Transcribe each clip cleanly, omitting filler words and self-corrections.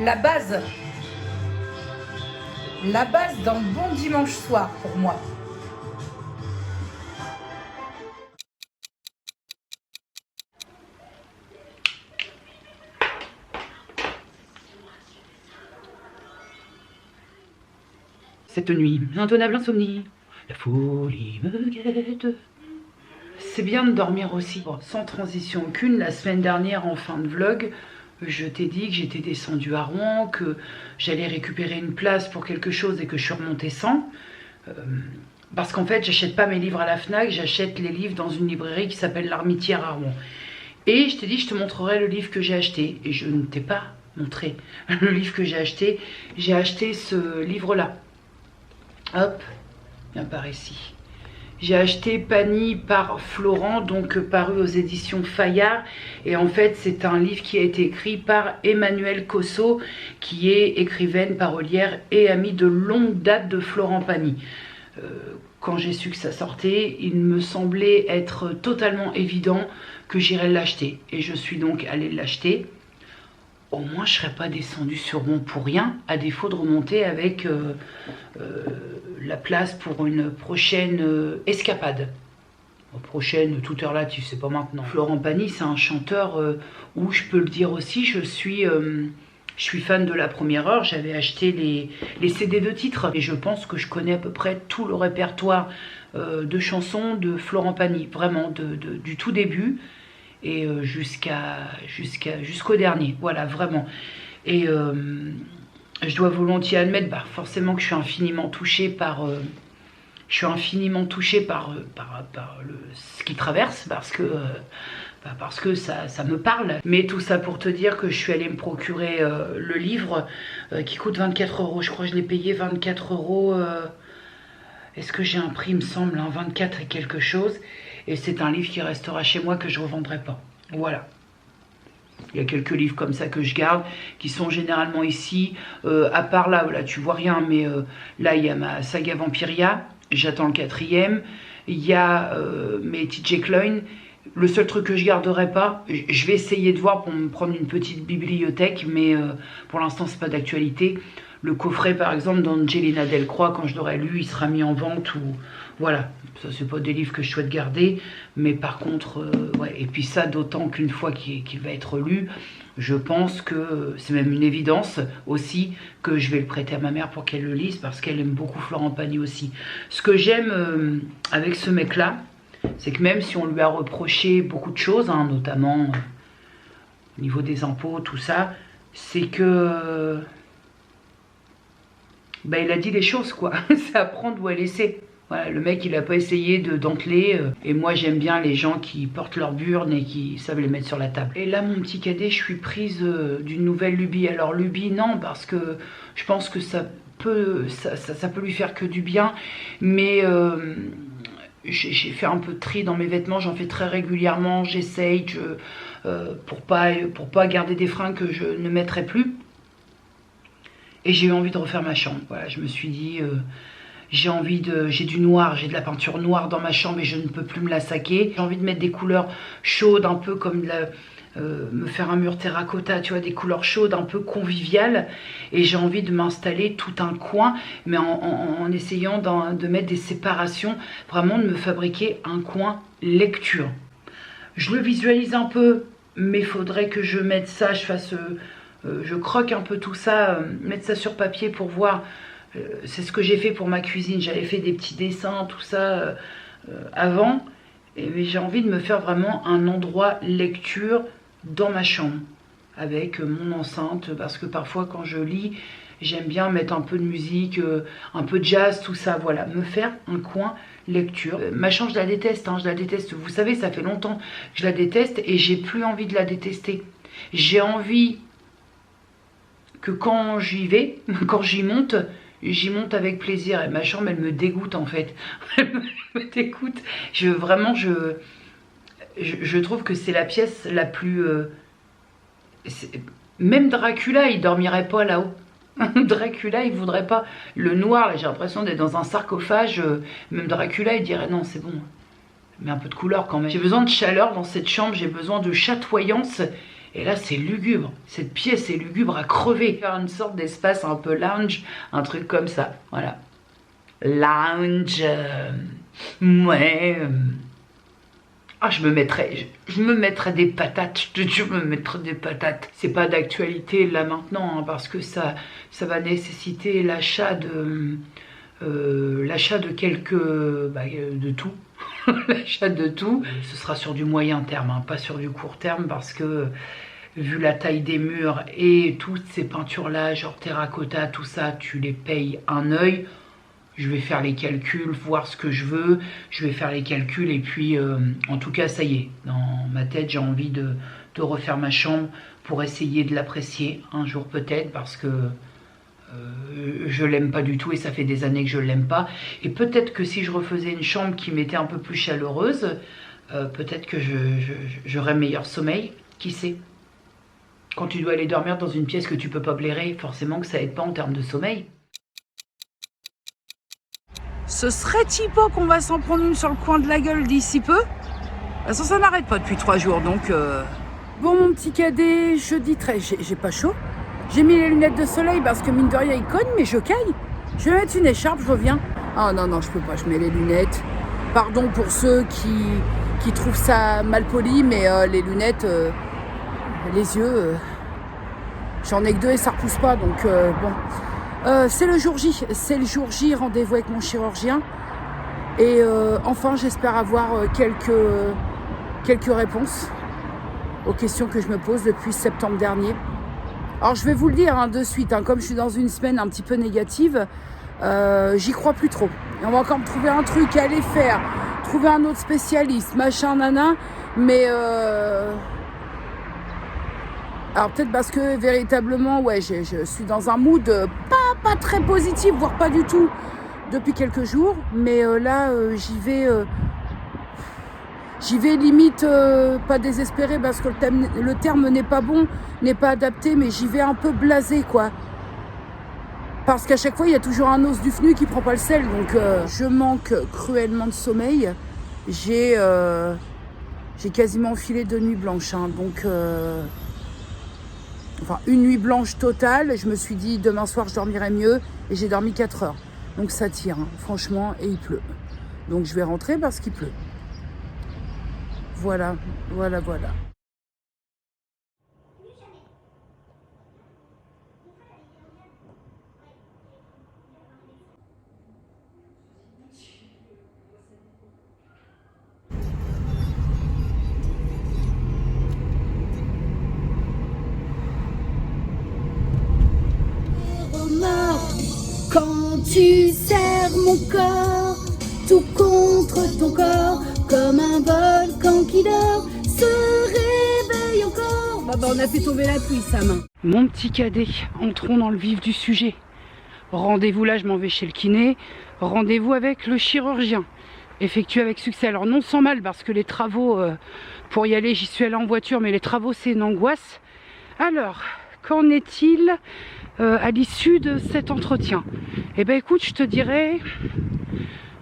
La base d'un bon dimanche soir pour moi. Cette nuit, intenable insomnie, la folie me guette. C'est bien de dormir aussi. Bon, sans transition aucune, la semaine dernière en fin de vlog, je t'ai dit que j'étais descendue à Rouen, que j'allais récupérer une place pour quelque chose et que je suis remontée sans. Parce qu'en fait, j'achète pas mes livres à la FNAC, j'achète les livres dans une librairie qui s'appelle l'Armitière à Rouen. Et je t'ai dit, je te montrerai le livre que j'ai acheté. Et je ne t'ai pas montré le livre que j'ai acheté. J'ai acheté ce livre-là. Hop, viens par ici. J'ai acheté Pani par Florent, donc paru aux éditions Fayard. Et en fait, c'est un livre qui a été écrit par Emmanuelle Cosso, qui est écrivaine, parolière et amie de longue date de Florent Pagny. Quand j'ai su que ça sortait, il me semblait être totalement évident que j'irais l'acheter. Et je suis donc allée l'acheter. Au moins, je ne serais pas descendue sur Rouen pour rien, à défaut de remonter avec la place pour une prochaine escapade. Prochaine, toute heure là, tu sais pas maintenant. Florent Pagny, c'est un chanteur où je peux le dire aussi, je suis fan de la première heure. J'avais acheté les CD de titres et je pense que je connais à peu près tout le répertoire de chansons de Florent Pagny, vraiment du tout début et jusqu'au dernier, voilà, vraiment. Et je dois volontiers admettre, forcément que je suis infiniment touchée par ce qui traverse, parce que ça me parle. Mais tout ça pour te dire que je suis allée me procurer le livre qui coûte 24 €. Je crois que je l'ai payé 24 €. Est-ce que j'ai un prix, il me semble, 24 et quelque chose. Et c'est un livre qui restera chez moi, que je ne revendrai pas. Voilà. Il y a quelques livres comme ça que je garde, qui sont généralement ici. À part là, voilà, tu vois rien, mais là, il y a ma saga Vampiria. J'attends le 4e. Il y a mes TJ Klune. Le seul truc que je garderai pas, je vais essayer de voir pour me prendre une petite bibliothèque, mais pour l'instant, c'est pas d'actualité. Le coffret, par exemple, d'Angelina Delcroix, quand je l'aurai lu, il sera mis en vente ou... Voilà, ça c'est pas des livres que je souhaite garder, mais par contre, ouais, et puis ça d'autant qu'une fois qu'il va être lu, je pense que c'est même une évidence aussi que je vais le prêter à ma mère pour qu'elle le lise, parce qu'elle aime beaucoup Florent Pagny aussi. Ce que j'aime avec ce mec-là, c'est que même si on lui a reproché beaucoup de choses, hein, notamment au niveau des impôts, tout ça, c'est que... il a dit les choses, quoi. C'est à prendre ou à laisser. Voilà, le mec, il n'a pas essayé de denteler. Et moi, j'aime bien les gens qui portent leurs burnes et qui savent les mettre sur la table. Et là, mon petit cadet, je suis prise d'une nouvelle lubie. Alors, lubie, non, parce que je pense que ça peut lui faire que du bien. Mais j'ai fait un peu de tri dans mes vêtements. J'en fais très régulièrement. J'essaye pour pas garder des fringues que je ne mettrai plus. Et j'ai eu envie de refaire ma chambre. Voilà, je me suis dit, j'ai du noir, j'ai de la peinture noire dans ma chambre et je ne peux plus me la saquer. J'ai envie de mettre des couleurs chaudes, un peu comme me faire un mur terracotta, tu vois, des couleurs chaudes, un peu conviviales. Et j'ai envie de m'installer tout un coin, mais en essayant de mettre des séparations, vraiment de me fabriquer un coin lecture. Je le visualise un peu, mais il faudrait que je mette ça, je croque un peu tout ça, mettre ça sur papier pour voir. C'est ce que j'ai fait pour ma cuisine. J'avais fait des petits dessins, tout ça avant. Et j'ai envie de me faire vraiment un endroit lecture dans ma chambre. Avec mon enceinte. Parce que parfois quand je lis, j'aime bien mettre un peu de musique, un peu de jazz, tout ça. Voilà, me faire un coin lecture. Ma chambre, je la déteste, hein, je la déteste. Vous savez, ça fait longtemps que je la déteste et j'ai plus envie de la détester. J'ai envie que quand j'y vais, quand j'y monte avec plaisir. Et ma chambre, elle me dégoûte en fait. Elle me dégoûte. Je trouve que c'est la pièce la plus... même Dracula, il dormirait pas là-haut. Dracula, il voudrait pas. Le noir, là, j'ai l'impression d'être dans un sarcophage. Même Dracula, il dirait non, c'est bon. Mais un peu de couleur quand même. J'ai besoin de chaleur dans cette chambre, j'ai besoin de chatoyance. Et là, c'est lugubre. Cette pièce est lugubre à crever. Faire une sorte d'espace un peu lounge, un truc comme ça. Voilà. Lounge. Ouais. Ah, je me mettrais des patates. Je me mettrais des patates. C'est pas d'actualité là maintenant, hein, parce que ça va nécessiter l'achat de quelques... de tout. L'achat de tout. Ce sera sur du moyen terme, hein, pas sur du court terme, parce que vu la taille des murs et toutes ces peintures là, genre terracotta, tout ça, tu les payes un œil. Je vais faire les calculs, voir ce que je veux, je vais faire les calculs et puis en tout cas ça y est, dans ma tête j'ai envie de refaire ma chambre pour essayer de l'apprécier un jour peut-être, parce que je l'aime pas du tout et ça fait des années que je l'aime pas. Et peut-être que si je refaisais une chambre qui m'était un peu plus chaleureuse, peut-être que j'aurais meilleur sommeil, qui sait. Quand tu dois aller dormir dans une pièce que tu peux pas blairer, forcément que ça aide pas en termes de sommeil. Ce serait-il pas qu'on va s'en prendre une sur le coin de la gueule d'ici peu? Ça n'arrête pas depuis 3 jours, donc... Bon, mon petit cadet, jeudi 13, j'ai pas chaud. J'ai mis les lunettes de soleil parce que mine de rien, il cogne, mais je caille. Je vais mettre une écharpe, je reviens. Ah non, je peux pas, je mets les lunettes. Pardon pour ceux qui trouvent ça mal poli, mais les lunettes, les yeux, j'en ai que 2 et ça repousse pas, donc bon. C'est le jour J, rendez-vous avec mon chirurgien. Et enfin, j'espère avoir quelques réponses aux questions que je me pose depuis septembre dernier. Alors je vais vous le dire de suite, comme je suis dans une semaine un petit peu négative, j'y crois plus trop. Et on va encore me trouver un truc à aller faire, trouver un autre spécialiste, machin, nana, mais... Alors peut-être parce que véritablement, ouais, je suis dans un mood pas très positif, voire pas du tout, depuis quelques jours. Mais là, j'y vais limite pas désespéré parce que le terme n'est pas bon, n'est pas adapté, mais j'y vais un peu blasé, quoi. Parce qu'à chaque fois, il y a toujours un os du FNU qui prend pas le sel. Donc je manque cruellement de sommeil. J'ai quasiment enfilé 2 nuits blanches, donc... Enfin, une nuit blanche totale, je me suis dit demain soir je dormirai mieux et j'ai dormi 4 heures. Donc ça tire, franchement, et il pleut. Donc je vais rentrer parce qu'il pleut. Voilà. Quand tu serres mon corps, tout contre ton corps, comme un volcan qui dort, se réveille encore. On a fait tomber la pluie, Sam. Mon petit cadet, entrons dans le vif du sujet. Rendez-vous là, je m'en vais chez le kiné. Rendez-vous avec le chirurgien. Effectué avec succès. Alors non sans mal, parce que les travaux, pour y aller, j'y suis allée en voiture, mais les travaux c'est une angoisse. Alors, qu'en est-il à l'issue de cet entretien? Eh ben écoute, je te dirais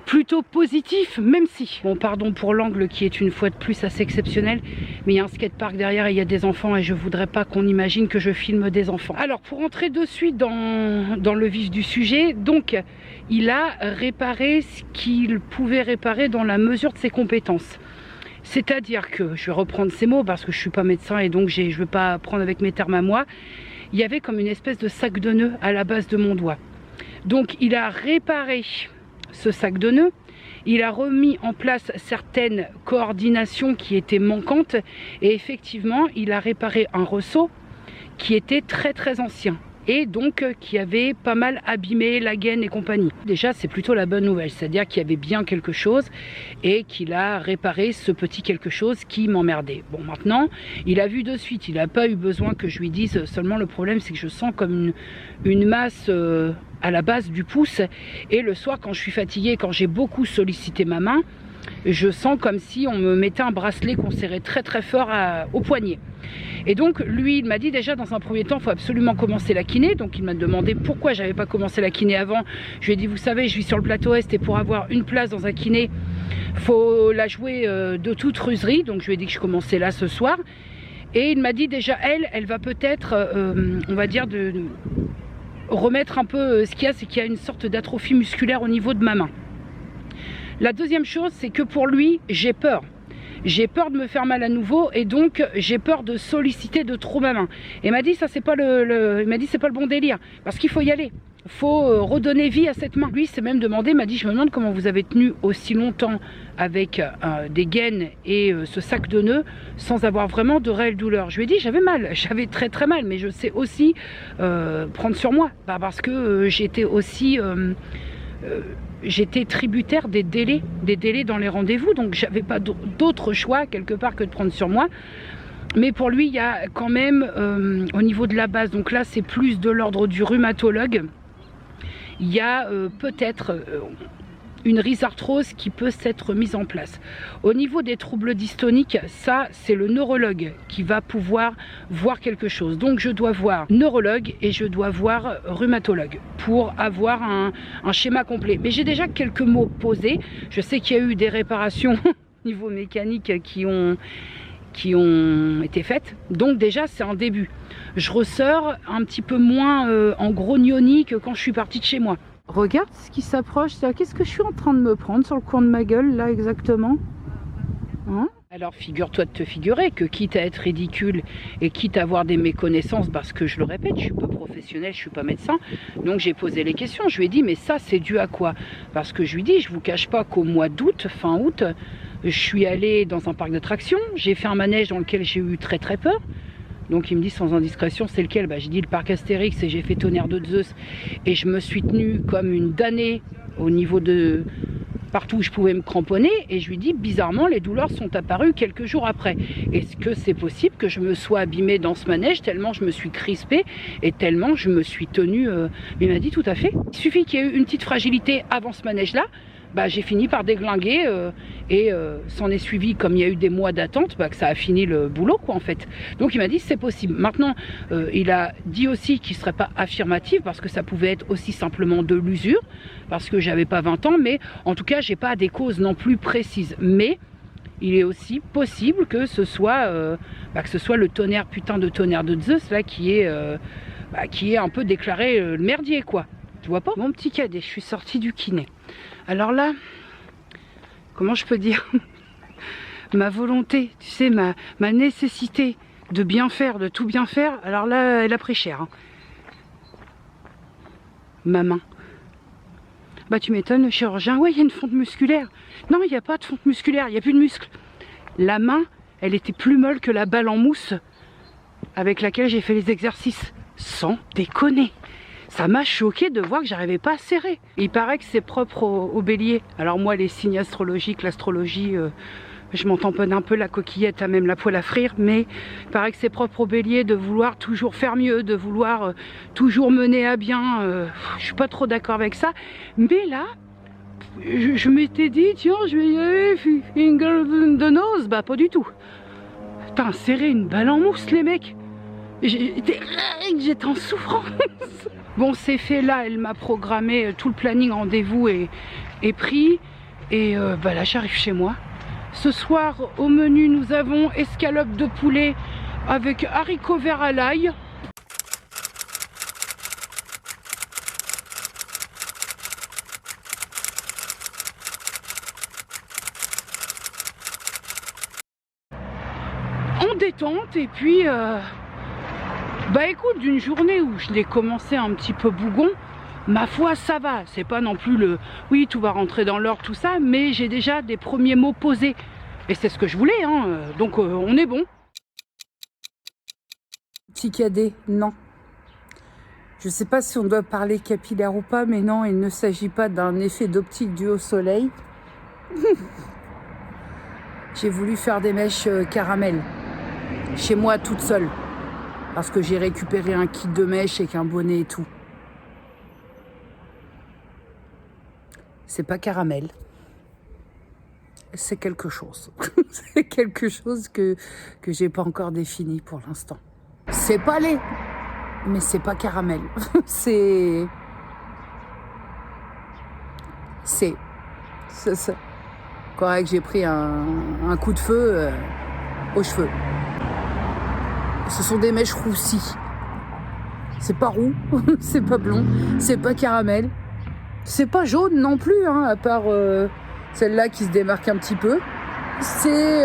plutôt positif, même si, bon pardon pour l'angle qui est une fois de plus assez exceptionnel, mais il y a un skatepark derrière et il y a des enfants et je voudrais pas qu'on imagine que je filme des enfants. Alors pour entrer de suite dans le vif du sujet, donc il a réparé ce qu'il pouvait réparer dans la mesure de ses compétences. C'est-à-dire que, je vais reprendre ces mots parce que je suis pas médecin et donc je vais pas prendre avec mes termes à moi, il y avait comme une espèce de sac de nœuds à la base de mon doigt. Donc il a réparé ce sac de nœuds, il a remis en place certaines coordinations qui étaient manquantes et effectivement il a réparé un ressaut qui était très ancien et donc qui avait pas mal abîmé la gaine et compagnie. Déjà c'est plutôt la bonne nouvelle, c'est-à-dire qu'il y avait bien quelque chose et qu'il a réparé ce petit quelque chose qui m'emmerdait. Bon maintenant il a vu de suite, il n'a pas eu besoin que je lui dise, seulement le problème c'est que je sens comme une masse à la base du pouce et le soir quand je suis fatiguée, quand j'ai beaucoup sollicité ma main, je sens comme si on me mettait un bracelet qu'on serrait très fort au poignet. Et donc lui il m'a dit déjà dans un premier temps il faut absolument commencer la kiné. Donc il m'a demandé pourquoi j'avais pas commencé la kiné avant. Je lui ai dit vous savez je vis sur le plateau Est et pour avoir une place dans un kiné faut la jouer de toute ruserie. Donc je lui ai dit que je commençais là ce soir. Et il m'a dit déjà, elle va peut-être, on va dire, de remettre un peu ce qu'il y a, c'est qu'il y a une sorte d'atrophie musculaire au niveau de ma main. La deuxième chose, c'est que pour lui, j'ai peur. J'ai peur de me faire mal à nouveau et donc j'ai peur de solliciter de trop ma main. Et il m'a dit, ça c'est pas il m'a dit c'est pas le bon délire, parce qu'il faut y aller. Il faut redonner vie à cette main. Lui s'est même demandé, il m'a dit, je me demande comment vous avez tenu aussi longtemps avec des gaines et ce sac de nœuds sans avoir vraiment de réelle douleur. Je lui ai dit, j'avais mal, j'avais très très mal, mais je sais aussi prendre sur moi, parce que j'étais aussi... j'étais tributaire des délais dans les rendez-vous, donc j'avais pas d'autre choix quelque part que de prendre sur moi. Mais pour lui, il y a quand même au niveau de la base, donc là c'est plus de l'ordre du rhumatologue, il y a peut-être une rhizarthrose qui peut s'être mise en place. Au niveau des troubles dystoniques, ça c'est le neurologue qui va pouvoir voir quelque chose. Donc je dois voir neurologue et je dois voir rhumatologue pour avoir un schéma complet. Mais j'ai déjà quelques mots posés. Je sais qu'il y a eu des réparations au niveau mécanique qui ont été faites. Donc déjà c'est un début. Je ressors un petit peu moins en grognoni que quand je suis partie de chez moi. Regarde ce qui s'approche, qu'est-ce que je suis en train de me prendre sur le coin de ma gueule là exactement, hein? Alors figure-toi de te figurer que quitte à être ridicule et quitte à avoir des méconnaissances, parce que je le répète, je suis pas professionnelle, je suis pas médecin, donc j'ai posé les questions. Je lui ai dit mais ça c'est dû à quoi? Parce que je lui dis, je vous cache pas qu'au mois d'août, fin août, je suis allée dans un parc d'attractions, j'ai fait un manège dans lequel j'ai eu très très peur. Donc il me dit sans indiscrétion, c'est lequel? J'ai dit le parc Astérix et j'ai fait Tonnerre de Zeus et je me suis tenue comme une damnée au niveau de partout où je pouvais me cramponner, et je lui dis bizarrement les douleurs sont apparues quelques jours après. Est-ce que c'est possible que je me sois abîmée dans ce manège tellement je me suis crispée et tellement je me suis tenue Il m'a dit tout à fait. Il suffit qu'il y ait eu une petite fragilité avant ce manège là, j'ai fini par déglinguer et s'en est suivi, comme il y a eu des mois d'attente, que ça a fini le boulot quoi en fait. Donc il m'a dit c'est possible. Maintenant il a dit aussi qu'il ne serait pas affirmatif parce que ça pouvait être aussi simplement de l'usure, parce que j'avais pas 20 ans, mais en tout cas j'ai pas des causes non plus précises. Mais il est aussi possible que ce soit le tonnerre, putain de tonnerre de Zeus là qui est un peu déclaré le merdier quoi. Tu vois pas? Mon petit cadet, je suis sortie du kiné. Alors là, comment je peux dire, ma volonté, tu sais, ma nécessité de bien faire, de tout bien faire, alors là, elle a pris cher. Hein. Ma main. Tu m'étonnes, le chirurgien, ouais, il y a une fonte musculaire. Non, il n'y a pas de fonte musculaire, il n'y a plus de muscle. La main, elle était plus molle que la balle en mousse avec laquelle j'ai fait les exercices. Sans déconner. Ça m'a choqué de voir que j'arrivais pas à serrer. Il paraît que c'est propre au bélier. Alors moi, les signes astrologiques, l'astrologie, je m'en tamponne un peu la coquillette, à même la poêle à frire, mais il paraît que c'est propre au bélier de vouloir toujours faire mieux, de vouloir toujours mener à bien. Je suis pas trop d'accord avec ça. Mais là, je m'étais dit, tiens, je vais y aller, finger the nose. Pas du tout. Putain, serrer une balle en mousse, les mecs. J'étais en souffrance. Bon, c'est fait là, elle m'a programmé tout le planning, rendez-vous est pris. Et là, j'arrive chez moi. Ce soir, au menu, nous avons escalope de poulet avec haricots verts à l'ail. En détente, et puis... écoute, d'une journée où je l'ai commencé un petit peu bougon, ma foi ça va, c'est pas non plus le oui tout va rentrer dans l'ordre tout ça, mais j'ai déjà des premiers mots posés et c'est ce que je voulais hein, donc on est bon. Petit cadet, non. Je sais pas si on doit parler capillaire ou pas, mais non, il ne s'agit pas d'un effet d'optique dû au soleil. J'ai voulu faire des mèches caramel chez moi toute seule. Parce que j'ai récupéré un kit de mèches avec un bonnet et tout. C'est pas caramel. C'est quelque chose. C'est quelque chose que j'ai pas encore défini pour l'instant. C'est pas lait, mais c'est pas caramel. C'est ça. Correct, j'ai pris un coup de feu aux cheveux. Ce sont des mèches roussies. C'est pas roux, c'est pas blond, c'est pas caramel. C'est pas jaune non plus, hein, à part celle-là qui se démarque un petit peu. C'est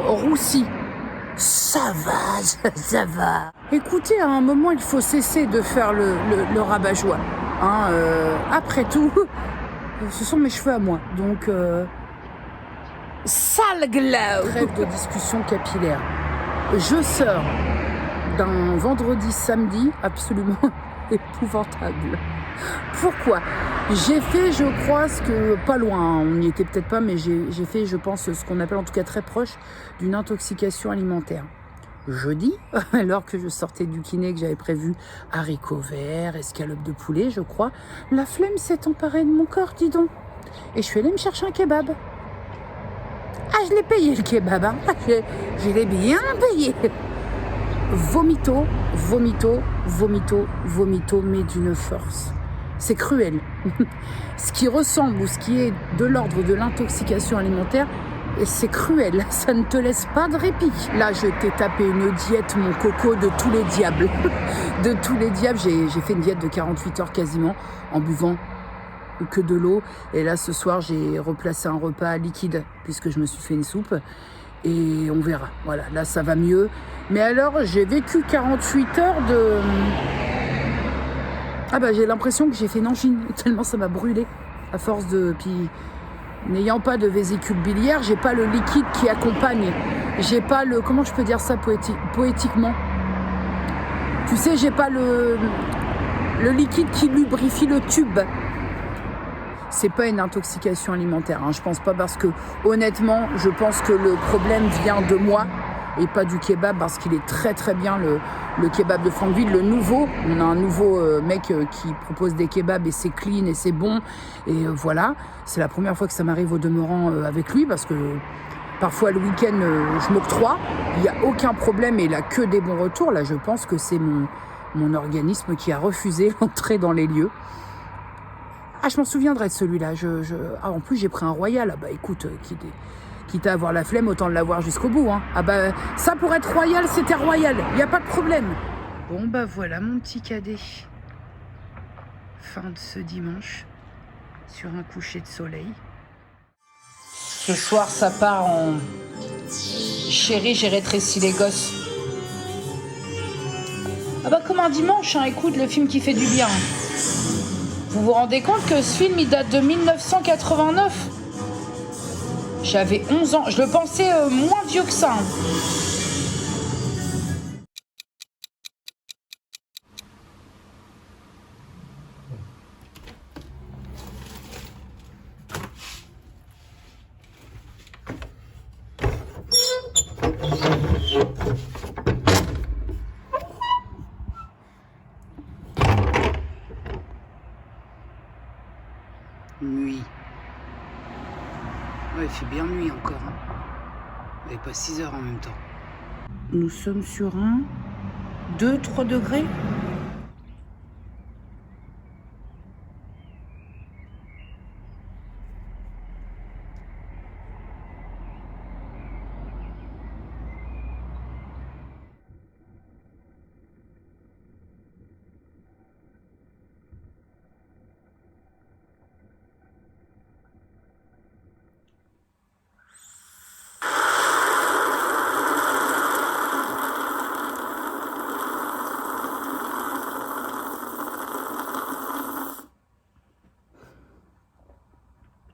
roussi. Ça va, ça va. Écoutez, à un moment, il faut cesser de faire le rabat-joie. Hein, après tout, ce sont mes cheveux à moi. Donc, sale glow. Trêve de discussion capillaire. Je sors d'un vendredi samedi absolument épouvantable. Pourquoi? J'ai fait, je crois, ce que, pas loin, on n'y était peut-être pas, mais j'ai fait, je pense, ce qu'on appelle en tout cas très proche d'une intoxication alimentaire. Jeudi, alors que je sortais du kiné, que j'avais prévu haricots verts, escalope de poulet, je crois, la flemme s'est emparée de mon corps, dis donc. Et je suis allée me chercher un kebab. Ah, je l'ai payé le kebab, hein. Je l'ai bien payé. Vomito, vomito, vomito, vomito, mais d'une force. C'est cruel. Ce qui ressemble ou ce qui est de l'ordre de l'intoxication alimentaire, c'est cruel. Ça ne te laisse pas de répit. Là, je t'ai tapé une diète, mon coco, de tous les diables. De tous les diables. J'ai fait une diète de 48 heures quasiment en buvant que de l'eau. Et là, ce soir, j'ai replacé un repas liquide puisque je me suis fait une soupe. Et on verra. Voilà, là, ça va mieux. Mais alors, j'ai vécu 48 heures de... Ah bah, j'ai l'impression que j'ai fait une angine, tellement ça m'a brûlé. À force de... Puis, n'ayant pas de vésicule biliaire, j'ai pas le liquide qui accompagne. J'ai pas le... Comment je peux dire ça poétiquement? Tu sais, j'ai pas le liquide qui lubrifie le tube. C'est pas une intoxication alimentaire, hein. Je pense pas, parce que honnêtement, je pense que le problème vient de moi et pas du kebab, parce qu'il est très très bien le kebab de Franqueville, le nouveau. On a un nouveau mec qui propose des kebabs et c'est clean et c'est bon. Et voilà, c'est la première fois que ça m'arrive au demeurant avec lui, parce que parfois le week-end je m'octroie, il n'y a aucun problème et il a que des bons retours. Là, je pense que c'est mon organisme qui a refusé l'entrée dans les lieux. Ah, je m'en souviendrai de celui-là. Ah, en plus, j'ai pris un royal. Ah bah écoute, quitte à avoir la flemme, autant l'avoir jusqu'au bout. Hein. Ah bah, ça pour être royal, c'était royal. Il n'y a pas de problème. Bon bah voilà mon petit cadet. Fin de ce dimanche, sur un coucher de soleil. Ce soir, ça part en... Chérie, j'ai rétréci les gosses. Ah bah comme un dimanche, hein. Écoute, le film qui fait du bien. Vous vous rendez compte que ce film, il date de 1989? J'avais 11 ans. Je le pensais moins vieux que ça. Nuit. Ouais, il fait bien nuit encore. Hein. Et pas 6 heures en même temps. Nous sommes sur un 2-3 degrés.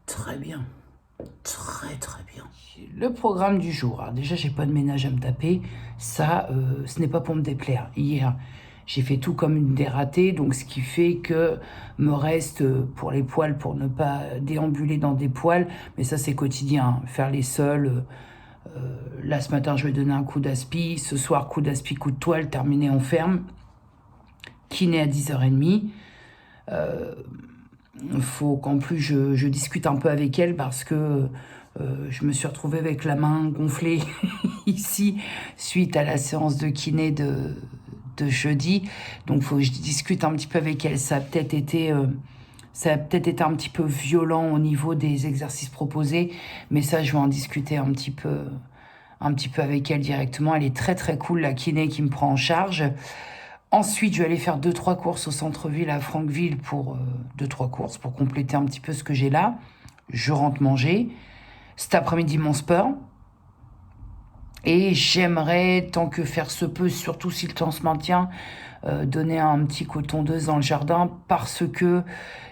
Très bien. Très très bien. Le programme du jour. Alors déjà, j'ai pas de ménage à me taper. Ça, ce n'est pas pour me déplaire. Hier, j'ai fait tout comme une dératée. Donc, ce qui fait que me reste pour les poils, pour ne pas déambuler dans des poils. Mais ça, c'est quotidien. Faire les sols. Là, ce matin, je vais donner un coup d'aspi. Ce soir, coup d'aspi, coup de toile. Terminé, on ferme. Kiné à 10h30. Il faut qu'en plus je discute un peu avec elle, parce que je me suis retrouvée avec la main gonflée ici suite à la séance de kiné de jeudi. Donc il faut que je discute un petit peu avec elle. Ça a peut-être été un petit peu violent au niveau des exercices proposés, mais ça je vais en discuter un petit peu un petit peu avec elle directement. Elle est très très cool, la kiné qui me prend en charge. Ensuite, je vais aller faire 2-3 courses au centre-ville à Franqueville pour 2-3 courses pour compléter un petit peu ce que j'ai là. Je rentre manger. Cet après-midi, mon sport. Et j'aimerais, tant que faire se peut, surtout si le temps se maintient, donner un petit cotondeuse dans le jardin parce que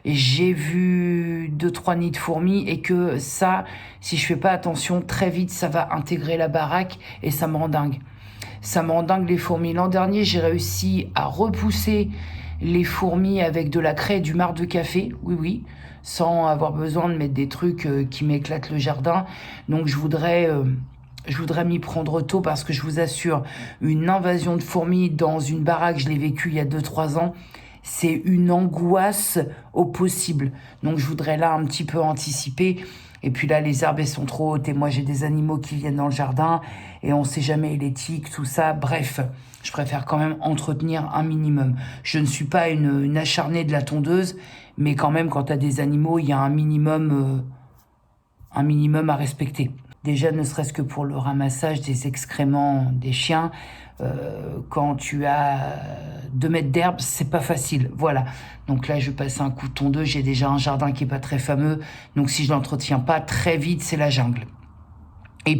j'ai vu 2-3 nids de fourmis et que ça, si je fais pas attention, très vite, ça va intégrer la baraque et ça me rend dingue. Ça me rend dingue les fourmis. L'an dernier, j'ai réussi à repousser les fourmis avec de la craie et du marc de café. Oui, sans avoir besoin de mettre des trucs qui m'éclatent le jardin. Donc je voudrais m'y prendre tôt parce que je vous assure, une invasion de fourmis dans une baraque, je l'ai vécu il y a 2-3 ans, c'est une angoisse au possible. Donc je voudrais là un petit peu anticiper. Et puis là, les herbes, elles sont trop hautes et moi, j'ai des animaux qui viennent dans le jardin et on sait jamais les tiques, tout ça. Bref, je préfère quand même entretenir un minimum. Je ne suis pas une acharnée de la tondeuse, mais quand même, quand tu as des animaux, il y a un minimum à respecter. Déjà, ne serait-ce que pour le ramassage des excréments des chiens, quand tu as 2 mètres d'herbe, c'est pas facile. Voilà. Donc là, je passe un coup de tondeuse. J'ai déjà un jardin qui est pas très fameux. Donc si je l'entretiens pas, très vite, c'est la jungle. Et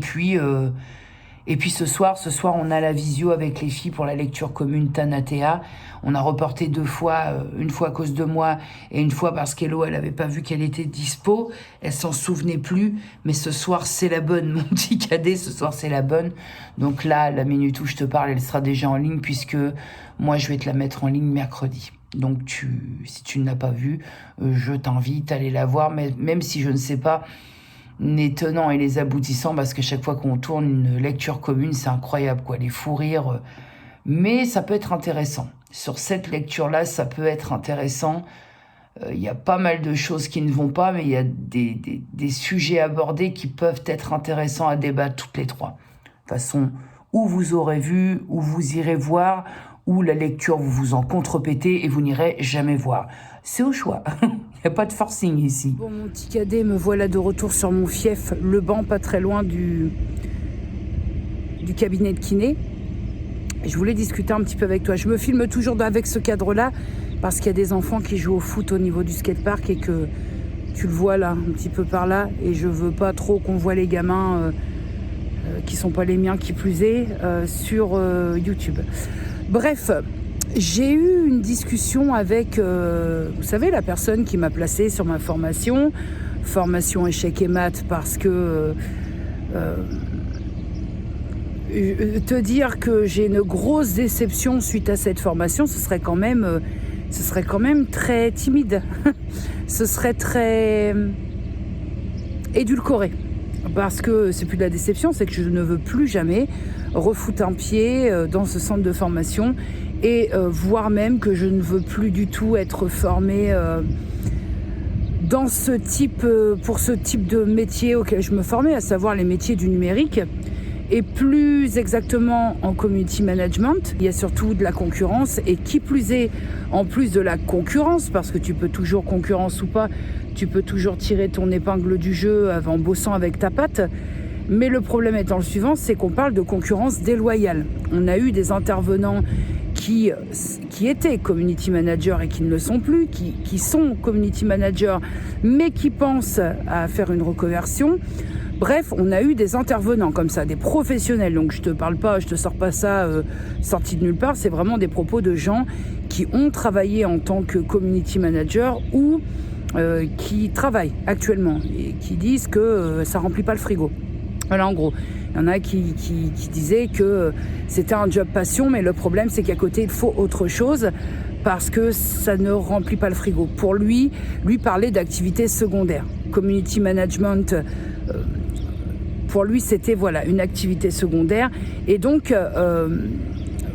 puis ce soir, on a la visio avec les filles pour la lecture commune Thanatea. On a reporté 2 fois, une fois à cause de moi et une fois parce qu'Hello, elle avait pas vu qu'elle était dispo. Elle s'en souvenait plus. Mais ce soir, c'est la bonne, mon petit cadet. Ce soir, c'est la bonne. Donc là, la minute où je te parle, elle sera déjà en ligne puisque moi, je vais te la mettre en ligne mercredi. Donc si tu ne l'as pas vue, je t'invite à aller la voir. Mais même si je ne sais pas les tenants et les aboutissants, parce que chaque fois qu'on tourne une lecture commune, c'est incroyable, quoi, les fous rires. Mais ça peut être intéressant. Sur cette lecture-là, ça peut être intéressant. Il y a pas mal de choses qui ne vont pas, mais il y a des sujets abordés qui peuvent être intéressants à débattre toutes les 3. De toute façon, ou vous aurez vu, ou vous irez voir, ou la lecture, vous vous en contrepétez et vous n'irez jamais voir. C'est au choix. Il n'y a pas de forcing ici. Bon, mon petit cadet, me voilà de retour sur mon fief, le banc pas très loin du cabinet de kiné. Je voulais discuter un petit peu avec toi. Je me filme toujours avec ce cadre-là parce qu'il y a des enfants qui jouent au foot au niveau du skatepark et que tu le vois là, un petit peu par là. Et je veux pas trop qu'on voit les gamins qui sont pas les miens, qui plus est, sur YouTube. Bref, j'ai eu une discussion avec, vous savez, la personne qui m'a placée sur ma formation échec et maths, parce que te dire que j'ai une grosse déception suite à cette formation, ce serait quand même très timide. Ce serait très édulcoré. Parce que c'est plus de la déception, c'est que je ne veux plus jamais refoutre un pied dans ce centre de formation et voire même que je ne veux plus du tout être formée dans ce type, pour ce type de métier auquel je me formais, à savoir les métiers du numérique. Et plus exactement en community management, il y a surtout de la concurrence. Et qui plus est, en plus de la concurrence, parce que tu peux toujours, concurrence ou pas, tu peux toujours tirer ton épingle du jeu en bossant avec ta patte. Mais le problème étant le suivant, c'est qu'on parle de concurrence déloyale. On a eu des intervenants qui étaient community managers et qui ne le sont plus, qui sont community managers, mais qui pensent à faire une reconversion. Bref, on a eu des intervenants comme ça, des professionnels. Donc je te sors pas ça sorti de nulle part. C'est vraiment des propos de gens qui ont travaillé en tant que community manager ou qui travaillent actuellement et qui disent que ça remplit pas le frigo. Voilà, en gros. Il y en a qui disaient que c'était un job passion, mais le problème, c'est qu'à côté, il faut autre chose parce que ça ne remplit pas le frigo. Pour lui parlait d'activités secondaires. Community management, pour lui, c'était une activité secondaire. Et donc,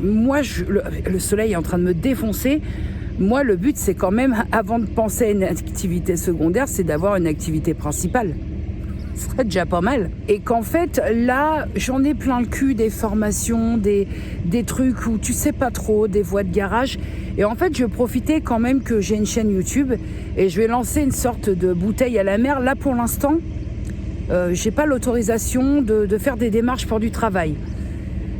moi, le soleil est en train de me défoncer. Moi, le but, c'est quand même, avant de penser à une activité secondaire, c'est d'avoir une activité principale. Ce serait déjà pas mal. Et qu'en fait, là, j'en ai plein le cul des formations, des trucs où tu sais pas trop, des voies de garage. Et en fait, je vais profiter quand même que j'ai une chaîne YouTube et je vais lancer une sorte de bouteille à la mer. Là, pour l'instant, j'ai pas l'autorisation de faire des démarches pour du travail.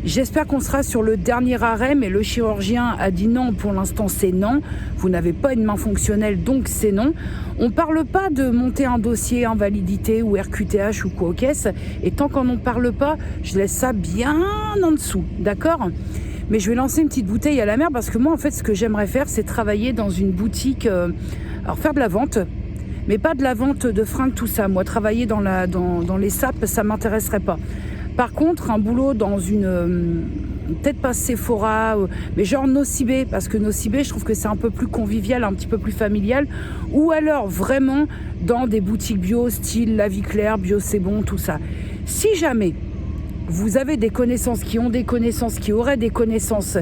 J'espère qu'on sera sur le dernier arrêt, mais le chirurgien a dit non, pour l'instant c'est non. Vous n'avez pas une main fonctionnelle, donc c'est non. On ne parle pas de monter un dossier invalidité ou RQTH ou quoi aux caisses, et tant qu'on n'en parle pas, je laisse ça bien en dessous, d'accord ? Mais je vais lancer une petite bouteille à la mer, parce que moi en fait ce que j'aimerais faire, c'est travailler dans une boutique, alors faire de la vente, mais pas de la vente de fringues, tout ça. Moi travailler dans les sapes, ça m'intéresserait pas. Par contre, un boulot dans une, peut-être pas Sephora, mais genre Nocibé, parce que Nocibé, je trouve que c'est un peu plus convivial, un petit peu plus familial, ou alors vraiment dans des boutiques bio, style La Vie Claire, Bio C'est Bon, tout ça. Si jamais vous avez des connaissances, qui ont des connaissances, qui auraient des connaissances,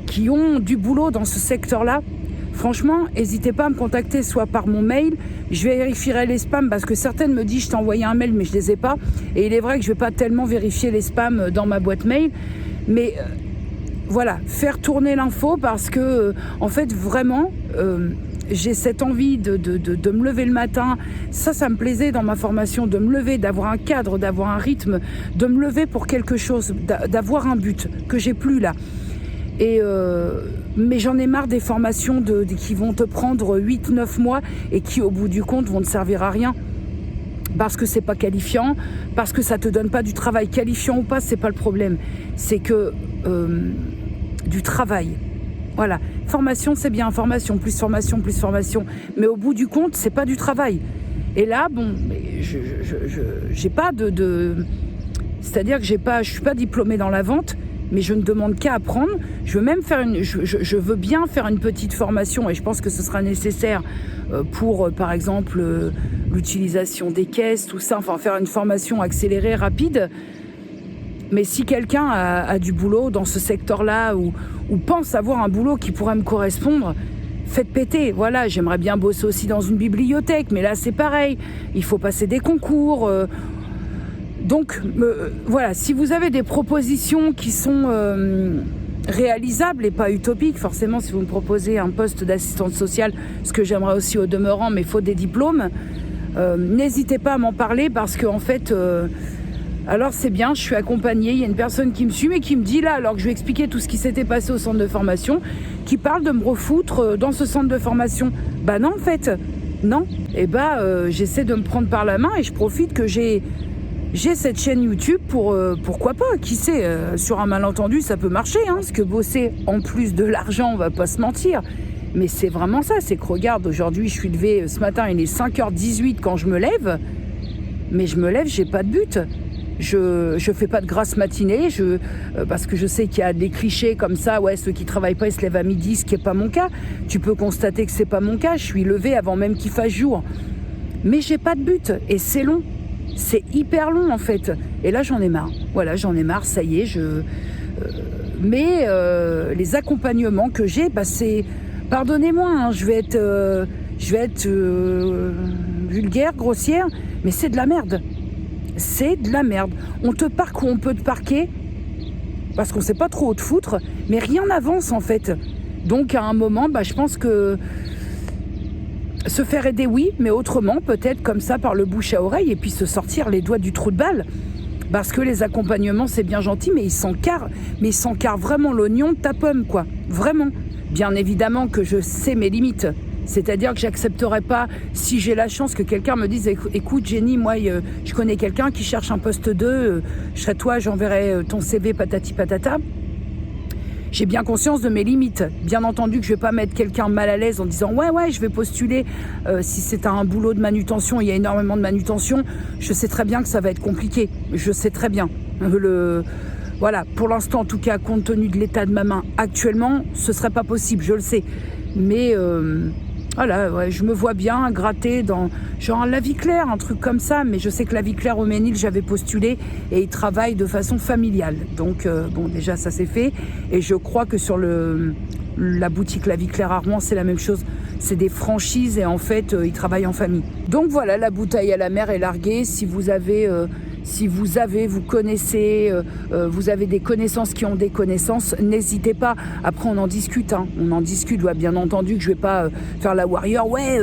qui ont du boulot dans ce secteur-là, franchement, n'hésitez pas à me contacter, soit par mon mail. Je vérifierai les spams, parce que certaines me disent je t'ai envoyé un mail mais je les ai pas. Et il est vrai que je vais pas tellement vérifier les spams dans ma boîte mail. Mais voilà, faire tourner l'info, parce que en fait vraiment j'ai cette envie de me lever le matin. Ça me plaisait dans ma formation, de me lever, d'avoir un cadre, d'avoir un rythme, de me lever pour quelque chose, d'avoir un but que j'ai plus là. Mais j'en ai marre des formations qui vont te prendre 8-9 mois et qui au bout du compte vont te servir à rien, parce que c'est pas qualifiant, parce que ça te donne pas du travail. Qualifiant ou pas, c'est pas le problème, c'est que du travail, voilà. Formation, c'est bien, formation, mais au bout du compte, c'est pas du travail. Et là, bon, j'ai pas c'est-à-dire que je suis pas diplômée dans la vente, mais je ne demande qu'à apprendre. Je veux même faire je veux bien faire une petite formation, et je pense que ce sera nécessaire pour, par exemple, l'utilisation des caisses, tout ça, enfin faire une formation accélérée, rapide. Mais si quelqu'un a du boulot dans ce secteur-là, ou pense avoir un boulot qui pourrait me correspondre, faites péter. Voilà, j'aimerais bien bosser aussi dans une bibliothèque, mais là c'est pareil, il faut passer des concours. Donc voilà, si vous avez des propositions qui sont réalisables et pas utopiques, forcément si vous me proposez un poste d'assistante sociale, ce que j'aimerais aussi au demeurant, mais il faut des diplômes, n'hésitez pas à m'en parler, parce que en fait, alors c'est bien, je suis accompagnée, il y a une personne qui me suit, mais qui me dit là, alors que je lui ai expliqué tout ce qui s'était passé au centre de formation, qui parle de me refoutre dans ce centre de formation. Bah non en fait, non. Et j'essaie de me prendre par la main, et je profite que j'ai cette chaîne YouTube pour, pourquoi pas, qui sait, sur un malentendu ça peut marcher, hein, parce que bosser en plus de l'argent, on va pas se mentir, mais c'est vraiment ça, c'est que regarde, aujourd'hui je suis levée, ce matin il est 5h18 quand je me lève, mais je me lève, j'ai pas de but, je fais pas de grasse matinée, parce que je sais qu'il y a des clichés comme ça, ouais, ceux qui travaillent pas ils se lèvent à midi, ce qui est pas mon cas. Tu peux constater que c'est pas mon cas, je suis levée avant même qu'il fasse jour, mais j'ai pas de but, et c'est long. C'est hyper long en fait. Et là j'en ai marre. Voilà, j'en ai marre, ça y est. Mais les accompagnements que j'ai, c'est... Pardonnez-moi, hein, je vais être vulgaire, grossière, mais c'est de la merde. C'est de la merde. On te parque où on peut te parquer, parce qu'on sait pas trop où te foutre, mais rien n'avance en fait. Donc à un moment, je pense que se faire aider, oui, mais autrement, peut-être comme ça, par le bouche à oreille, et puis se sortir les doigts du trou de balle. Parce que les accompagnements, c'est bien gentil, mais ils s'encarrent vraiment l'oignon de ta pomme, quoi. Vraiment. Bien évidemment que je sais mes limites. C'est-à-dire que j'accepterai pas, si j'ai la chance que quelqu'un me dise « Écoute, Jenny, moi, je connais quelqu'un qui cherche un poste 2, je serai toi, j'enverrai ton CV, patati patata ». J'ai bien conscience de mes limites. Bien entendu que je vais pas mettre quelqu'un mal à l'aise en disant ouais, je vais postuler. Si c'est un boulot de manutention, il y a énormément de manutention, je sais très bien que ça va être compliqué. Je sais très bien. Voilà, pour l'instant, en tout cas, compte tenu de l'état de ma main actuellement, ce serait pas possible, je le sais. Mais voilà, ouais, je me vois bien gratter dans genre La Vie Claire, un truc comme ça, mais je sais que La Vie Claire au Ménil, j'avais postulé et ils travaillent de façon familiale. Donc bon, déjà ça c'est fait, et je crois que sur la boutique La Vie Claire à Rouen, c'est la même chose. C'est des franchises et en fait, ils travaillent en famille. Donc voilà, la bouteille à la mer est larguée. Si vous avez Si vous connaissez, vous avez des connaissances qui ont des connaissances, n'hésitez pas. Après, on en discute. Hein. On en discute. Bien entendu que je vais pas faire la warrior. Ouais,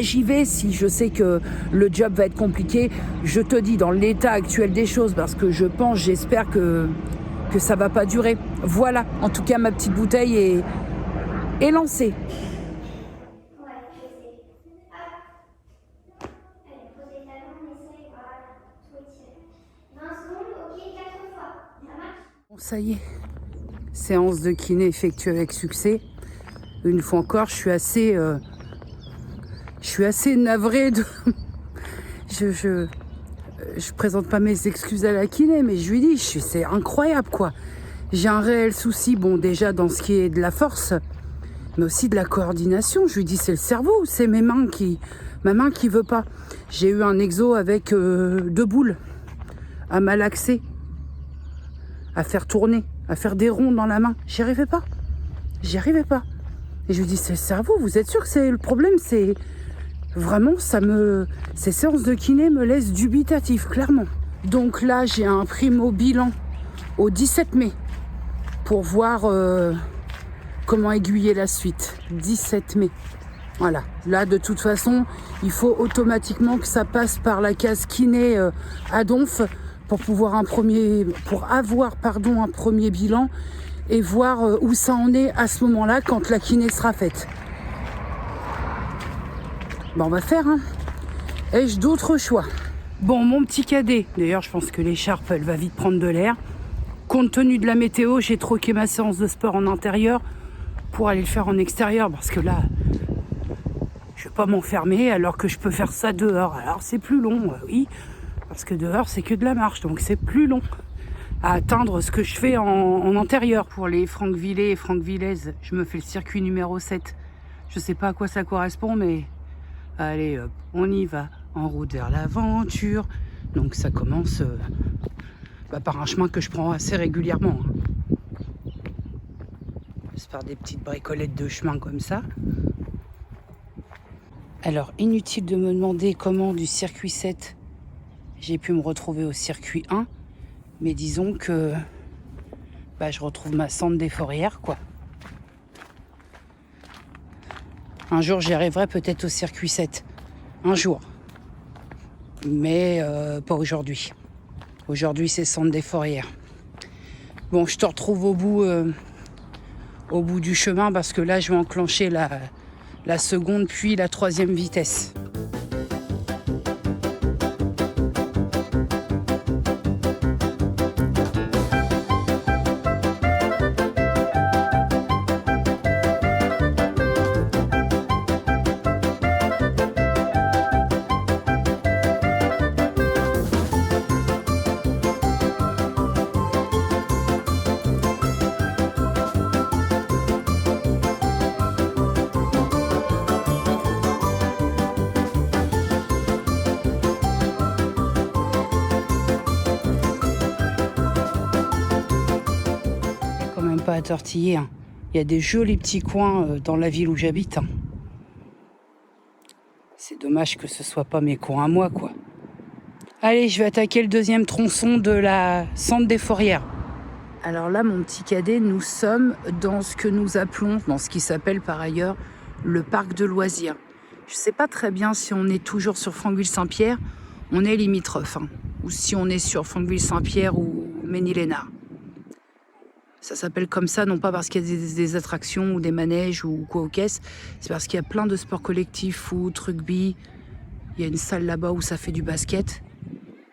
j'y vais. Si je sais que le job va être compliqué, je te dis dans l'état actuel des choses, parce que j'espère que ça va pas durer. Voilà. En tout cas, ma petite bouteille est lancée. Bon, ça y est, séance de kiné effectuée avec succès. Une fois encore, je suis assez navrée de... je présente pas mes excuses à la kiné, mais je lui dis, c'est incroyable quoi. J'ai un réel souci, bon déjà dans ce qui est de la force, mais aussi de la coordination. Je lui dis, c'est le cerveau, c'est ma main qui veut pas. J'ai eu un exo avec 2 boules à malaxer, à faire tourner, à faire des ronds dans la main. J'y arrivais pas. Et je lui dis, c'est le cerveau, vous êtes sûr que c'est le problème? C'est vraiment, ces séances de kiné me laissent dubitatif, clairement. Donc là, j'ai un primo bilan au 17 mai pour voir comment aiguiller la suite. 17 mai. Voilà. Là, de toute façon, il faut automatiquement que ça passe par la case kiné à Donf pour avoir un premier bilan et voir où ça en est à ce moment-là quand la kiné sera faite. On va faire, hein. Ai-je d'autres choix? Bon, mon petit cadet, d'ailleurs je pense que l'écharpe elle va vite prendre de l'air. Compte tenu de la météo, j'ai troqué ma séance de sport en intérieur pour aller le faire en extérieur, parce que là je vais pas m'enfermer alors que je peux faire ça dehors. Alors c'est plus long, oui, parce que dehors c'est que de la marche, donc c'est plus long à atteindre ce que je fais en antérieur. Pour les Franquevillais et Franquevillaises, je me fais le circuit numéro 7. Je sais pas à quoi ça correspond, mais allez hop, on y va, en route vers l'aventure. Donc ça commence par un chemin que je prends assez régulièrement. C'est par des petites bricolettes de chemin comme ça. Alors inutile de me demander comment du circuit 7 j'ai pu me retrouver au circuit 1, mais disons que je retrouve ma Sande des Forrières, quoi. Un jour j'y arriverai peut-être au circuit 7, un jour, mais pas aujourd'hui. Aujourd'hui c'est Sande des Forrières. Bon, je te retrouve au bout du chemin, parce que là je vais enclencher la seconde puis la 3e vitesse. Pas à tortiller, hein. Il y a des jolis petits coins dans la ville où j'habite, hein. C'est dommage que ce soit pas mes coins à moi, quoi. Allez, je vais attaquer le 2e tronçon de la Sande des Forrières. Alors là, mon petit cadet, nous sommes dans ce que nous appelons, dans ce qui s'appelle par ailleurs le parc de loisirs. Je sais pas très bien si on est toujours sur Franqueville-Saint-Pierre, on est limitrophe, hein, ou si on est sur Franqueville-Saint-Pierre ou Ménil-Lénard. Ça s'appelle comme ça, non pas parce qu'il y a des attractions ou des manèges ou quoi aux caisses, c'est parce qu'il y a plein de sports collectifs, foot, rugby. Il y a une salle là-bas où ça fait du basket.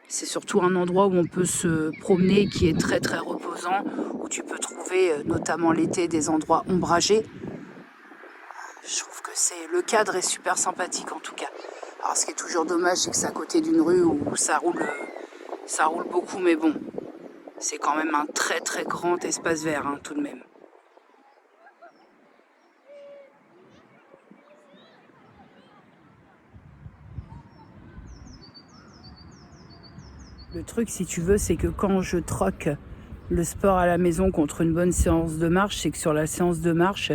C'est surtout un endroit où on peut se promener, qui est très très reposant, où tu peux trouver, notamment l'été, des endroits ombragés. Je trouve que le cadre est super sympathique en tout cas. Alors ce qui est toujours dommage, c'est que c'est à côté d'une rue où ça roule beaucoup, mais bon. C'est quand même un très très grand espace vert, hein, tout de même. Le truc, si tu veux, c'est que quand je troque le sport à la maison contre une bonne séance de marche, c'est que sur la séance de marche,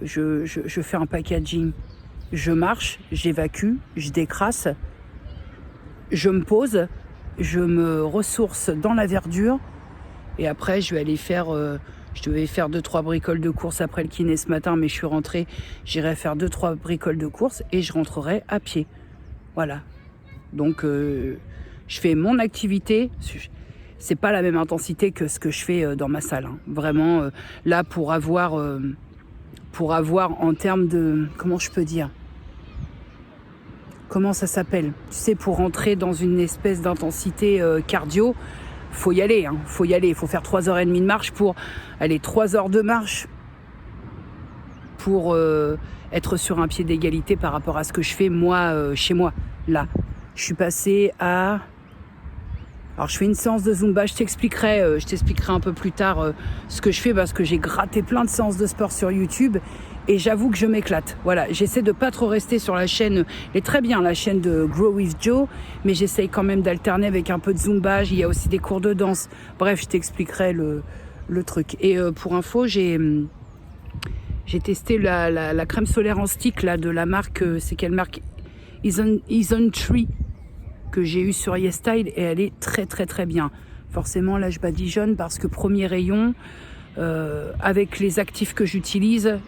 je fais un packaging. Je marche, j'évacue, je décrasse, je me pose, je me ressource dans la verdure. Et après, je vais aller faire... je devais faire 2-3 bricoles de course après le kiné ce matin, mais je suis rentrée. J'irai faire 2-3 bricoles de course et je rentrerai à pied. Voilà. Donc, je fais mon activité. C'est pas la même intensité que ce que je fais dans ma salle. Hein. Vraiment, là, pour avoir en termes de... Comment je peux dire ? Comment ça s'appelle ? Tu sais, pour rentrer dans une espèce d'intensité cardio, faut y aller, hein. Faut y aller. Il faut faire 3h30 de marche pour... Allez, 3 heures de marche pour être sur un pied d'égalité par rapport à ce que je fais, moi, chez moi. Là, je suis passée à... Alors, je fais une séance de Zumba. Je t'expliquerai un peu plus tard ce que je fais parce que j'ai gratté plein de séances de sport sur YouTube et j'avoue que je m'éclate. Voilà, j'essaie de pas trop rester sur la chaîne. Elle est très bien, la chaîne de Grow with Joe, mais j'essaye quand même d'alterner avec un peu de Zumba. Il y a aussi des cours de danse. Bref, je t'expliquerai le truc. Et pour info, j'ai testé la crème solaire en stick là, de la marque, c'est quelle marque ? Isntree, que j'ai eu sur YesStyle, et elle est très très très bien. Forcément là je badigeonne parce que premier rayon, avec les actifs que j'utilise,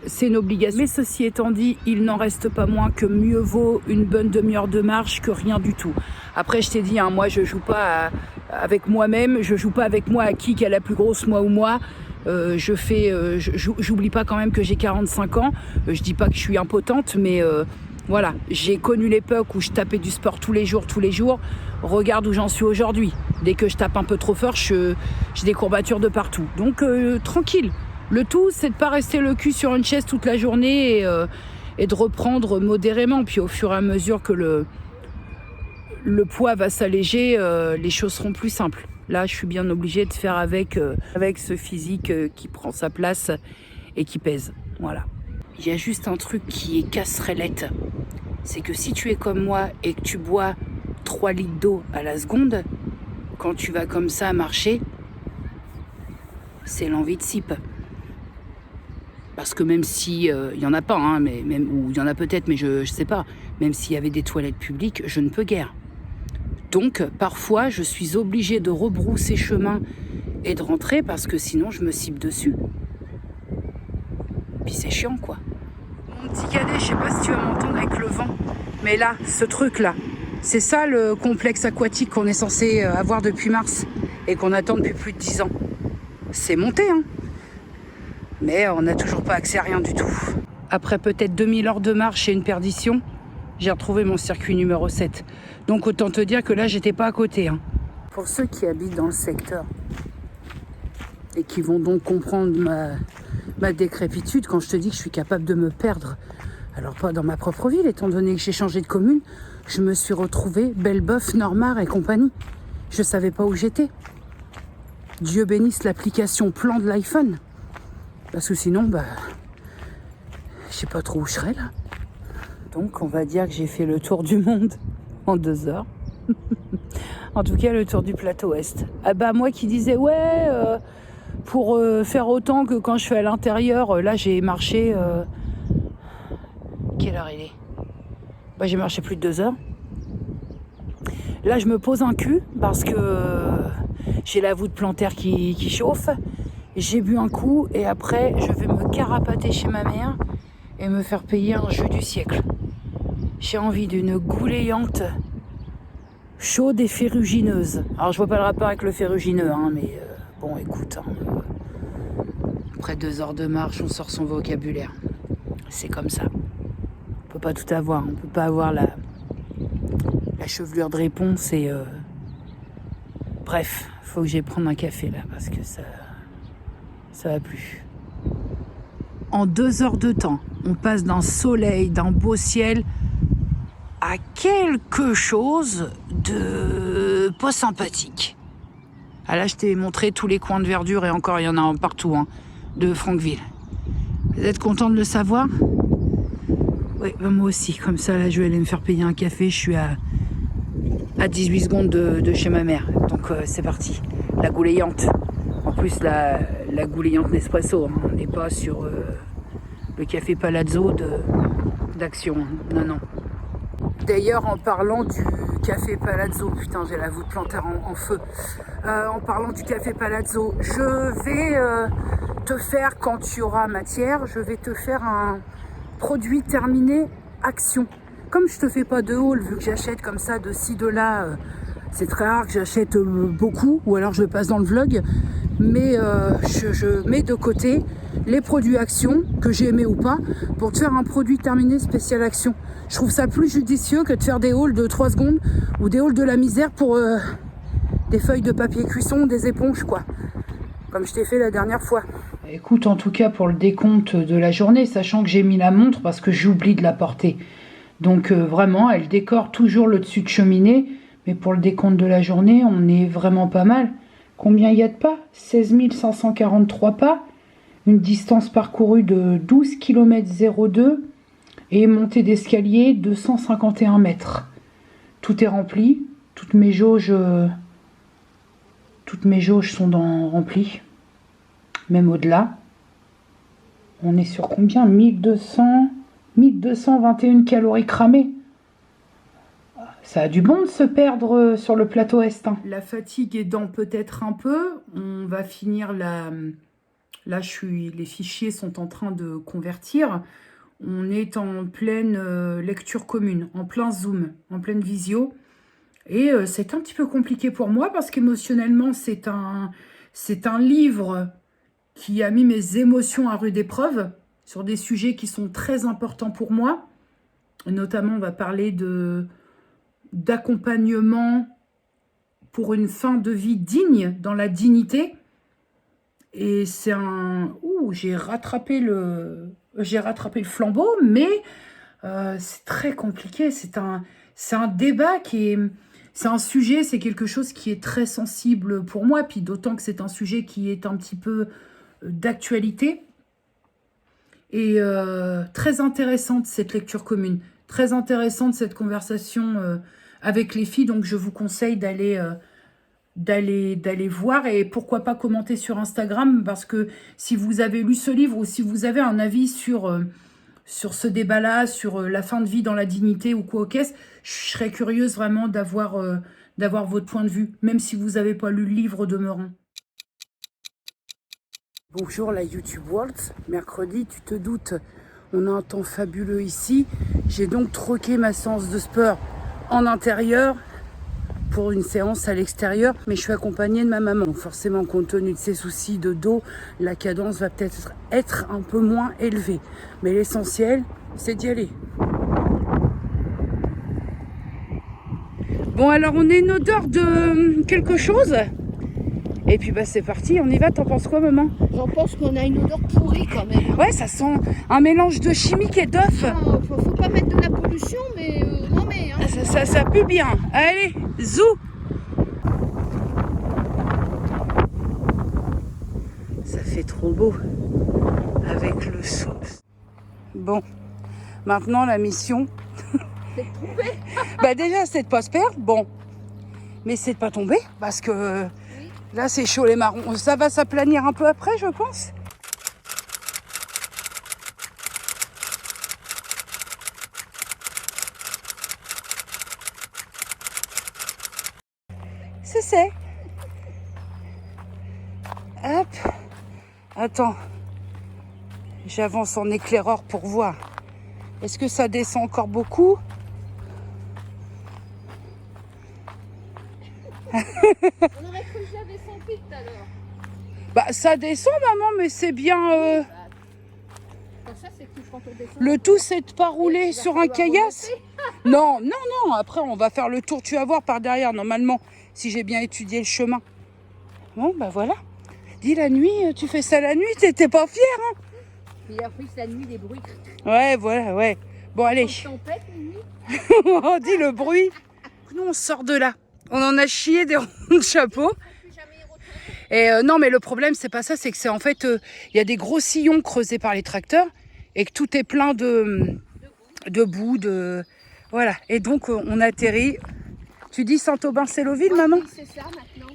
c'est une obligation. Mais ceci étant dit, il n'en reste pas moins que mieux vaut une bonne demi-heure de marche que rien du tout. Après je t'ai dit, hein, moi je joue pas avec moi-même, je joue pas avec moi à qui est la plus grosse, moi ou moi. J'oublie pas quand même que j'ai 45 ans, je dis pas que je suis impotente, mais voilà, j'ai connu l'époque où je tapais du sport tous les jours. Regarde où j'en suis aujourd'hui. Dès que je tape un peu trop fort, j'ai des courbatures de partout. Donc tranquille. Le tout, c'est de pas rester le cul sur une chaise toute la journée et de reprendre modérément. Puis au fur et à mesure que le poids va s'alléger, les choses seront plus simples. Là, je suis bien obligée de faire avec ce physique qui prend sa place et qui pèse. Voilà. Il y a juste un truc qui est casserellette. C'est que si tu es comme moi et que tu bois 3 litres d'eau à la seconde, quand tu vas comme ça marcher, c'est l'envie de cipe. Parce que même si, il n'y en a pas, hein, ou il y en a peut-être, mais je sais pas, même s'il y avait des toilettes publiques, je ne peux guère. Donc, parfois, je suis obligée de rebrousser chemin et de rentrer parce que sinon, je me cipe dessus. Puis c'est chiant, quoi. Mon petit cadet, je sais pas si tu vas m'entendre avec le vent, mais là, ce truc-là, c'est ça le complexe aquatique qu'on est censé avoir depuis mars et qu'on attend depuis plus de 10 ans. C'est monté, hein. Mais on n'a toujours pas accès à rien du tout. Après peut-être 2000 heures de marche et une perdition, j'ai retrouvé mon circuit numéro 7. Donc autant te dire que là, j'étais pas à côté, hein. Pour ceux qui habitent dans le secteur et qui vont donc comprendre ma décrépitude quand je te dis que je suis capable de me perdre. Alors pas dans ma propre ville, étant donné que j'ai changé de commune, je me suis retrouvée Belleboeuf, Normare et compagnie. Je savais pas où j'étais. Dieu bénisse l'application plan de l'iPhone. Parce que sinon, je sais pas trop où je serais là. Donc on va dire que j'ai fait le tour du monde en 2 heures. En tout cas, le tour du plateau Est. Ah bah moi qui disais pour faire autant que quand je fais à l'intérieur, là j'ai marché... Quelle heure il est ? J'ai marché plus de 2 heures. Là je me pose un cul parce que j'ai la voûte plantaire qui chauffe. J'ai bu un coup et après je vais me carapater chez ma mère et me faire payer un jeu du siècle. J'ai envie d'une goulayante chaude et ferrugineuse. Alors je vois pas le rapport avec le ferrugineux, hein, mais bon écoute, hein, après 2 heures de marche on sort son vocabulaire. C'est comme ça. On peut pas tout avoir, on peut pas avoir la chevelure de réponse et bref, faut que j'aille prendre un café là parce que ça va plus. En 2 heures de temps, on passe d'un soleil, d'un beau ciel à quelque chose de pas sympathique. Ah là, je t'ai montré tous les coins de verdure et encore il y en a partout, hein, de Francville. Vous êtes content de le savoir ? Oui, moi aussi. Comme ça, là, je vais aller me faire payer un café. Je suis à 18 secondes de chez ma mère. Donc, c'est parti. La goulayante. En plus, la goulayante Nespresso. Hein. On n'est pas sur le café Palazzo d'Action. Hein. Non. D'ailleurs, en parlant café Palazzo. Putain, j'ai la voûte plantaire en feu. En parlant du café Palazzo, je vais te faire, quand tu auras matière, je vais te faire un produit terminé action. Comme je te fais pas de haul, vu que j'achète comme ça de ci, de là, c'est très rare que j'achète beaucoup, ou alors je passe dans le vlog, mais je mets de côté les produits action, que j'ai aimé ou pas, pour te faire un produit terminé spécial action. Je trouve ça plus judicieux que de faire des hauls de 3 secondes, ou des hauls de la misère pour des feuilles de papier cuisson, des éponges, quoi. Comme je t'ai fait la dernière fois. Écoute, en tout cas pour le décompte de la journée, sachant que j'ai mis la montre parce que j'oublie de la porter. Donc vraiment, elle décore toujours le dessus de cheminée. Mais pour le décompte de la journée, on est vraiment pas mal. Combien il y a de pas? 16 543 pas. Une distance parcourue de 12 km 02. Et montée d'escalier 251 mètres. Tout est rempli. Toutes mes jauges sont remplies. Même au-delà. On est sur combien? 1221 calories cramées. Ça a du bon de se perdre sur le plateau est. Hein. La fatigue aidant peut-être un peu, on va finir la... Là, les fichiers sont en train de convertir. On est en pleine lecture commune, en plein Zoom, en pleine visio. Et c'est un petit peu compliqué pour moi parce qu'émotionnellement, c'est un livre qui a mis mes émotions à rude épreuve sur des sujets qui sont très importants pour moi. Et notamment, on va parler d'accompagnement pour une fin de vie digne, dans la dignité. Et c'est un... j'ai rattrapé le flambeau, mais c'est très compliqué. C'est un débat qui est... C'est un sujet, c'est quelque chose qui est très sensible pour moi, puis d'autant que c'est un sujet qui est un petit peu d'actualité. Et très intéressante cette lecture commune, très intéressante cette conversation avec les filles. Donc je vous conseille d'aller voir et pourquoi pas commenter sur Instagram, parce que si vous avez lu ce livre ou si vous avez un avis sur ce débat-là, sur la fin de vie dans la dignité ou quoi au caisse, je serais curieuse vraiment d'avoir votre point de vue, même si vous n'avez pas lu le livre demeurant. Bonjour la YouTube World, mercredi, tu te doutes, on a un temps fabuleux ici. J'ai donc troqué ma séance de sport en intérieur pour une séance à l'extérieur, mais je suis accompagnée de ma maman. Donc forcément, compte tenu de ses soucis de dos, la cadence va peut-être être un peu moins élevée. Mais l'essentiel, c'est d'y aller. Bon, alors on est une odeur de quelque chose. Et puis bah c'est parti, on y va. T'en penses quoi, maman? J'en pense qu'on a une odeur pourrie quand même. Ouais, ça sent un mélange de chimique et d'œuf. Faut pas mettre de la pollution, mais non mais... Hein. Ça pue bien. Allez, zou. Ça fait trop beau avec le sauce. Bon, maintenant la mission... C'est de tomber. Bah déjà, c'est de pas se perdre, bon. Mais c'est de pas tomber, parce que... Là, c'est chaud les marrons. Ça va s'aplanir un peu après, je pense. C'est. Hop. Attends. J'avance en éclaireur pour voir. Est-ce que ça descend encore beaucoup? On aurait cru que j'avais senti tout à l'heure. Bah ça descend, maman, mais c'est bien... Ça, c'est que quand on descend, Le tout, c'est de pas rouler sur un caillasse. Non. Après, on va faire le tour. Tu vas voir par derrière, normalement, si j'ai bien étudié le chemin. Bon, bah voilà. Dis, la nuit, tu fais ça la nuit, t'étais pas fière, hein? il a pris la nuit des bruits. Ouais, voilà, ouais. Bon, allez. Tempête, nuit. On dit le bruit. Nous, on sort de là. On en a chié des ronds de chapeau. Et non, mais le problème, c'est pas ça. C'est que c'est en fait, il y a des gros sillons creusés par les tracteurs et que tout est plein de boue, de... Voilà. Et donc, on atterrit. Tu dis Saint-Aubin-Séloville, maman? Oui, c'est ça, maintenant.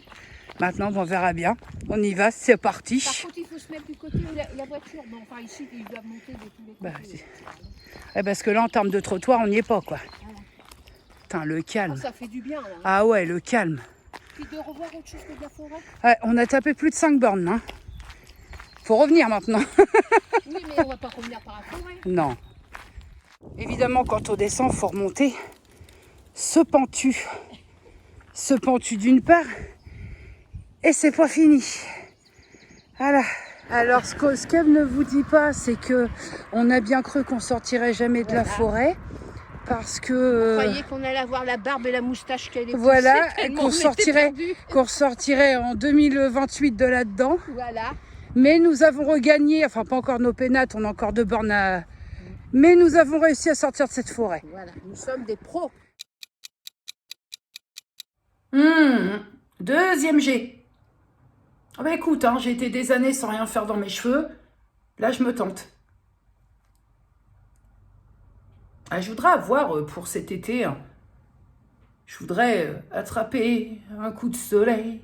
Maintenant, on verra bien. On y va, c'est parti. Par contre, il faut se mettre du côté où la voiture... Bon, enfin, ici, ils doivent monter de tous les côtés. Ouais, parce que là, en termes de trottoir, on n'y est pas, quoi. Putain, le calme. Oh, ça fait du bien là. Ah ouais, le calme. Puis de revoir autre chose que de la forêt. Ouais, on a tapé plus de 5 bornes. Hein. Faut revenir maintenant. Oui, mais on va pas revenir par la forêt. Non. Évidemment, quand on descend, faut remonter ce pentu. Ce pentu d'une part. Et c'est pas fini. Voilà. Alors, ce qu'elle ne vous dit pas, c'est que on a bien cru qu'on sortirait jamais de la forêt. Parce que... Vous croyez qu'on allait avoir la barbe et la moustache qu'elle est voilà, poussée, qu'on sortirait en 2028 de là-dedans. Voilà. Mais nous avons regagné, enfin pas encore nos pénates, on a encore 2 bornes à... Mais nous avons réussi à sortir de cette forêt. Voilà, nous sommes des pros. Deuxième G. Ah bah écoute, hein, j'ai été des années sans rien faire dans mes cheveux. Là, je me tente. Ah, je voudrais avoir pour cet été, je voudrais attraper un coup de soleil,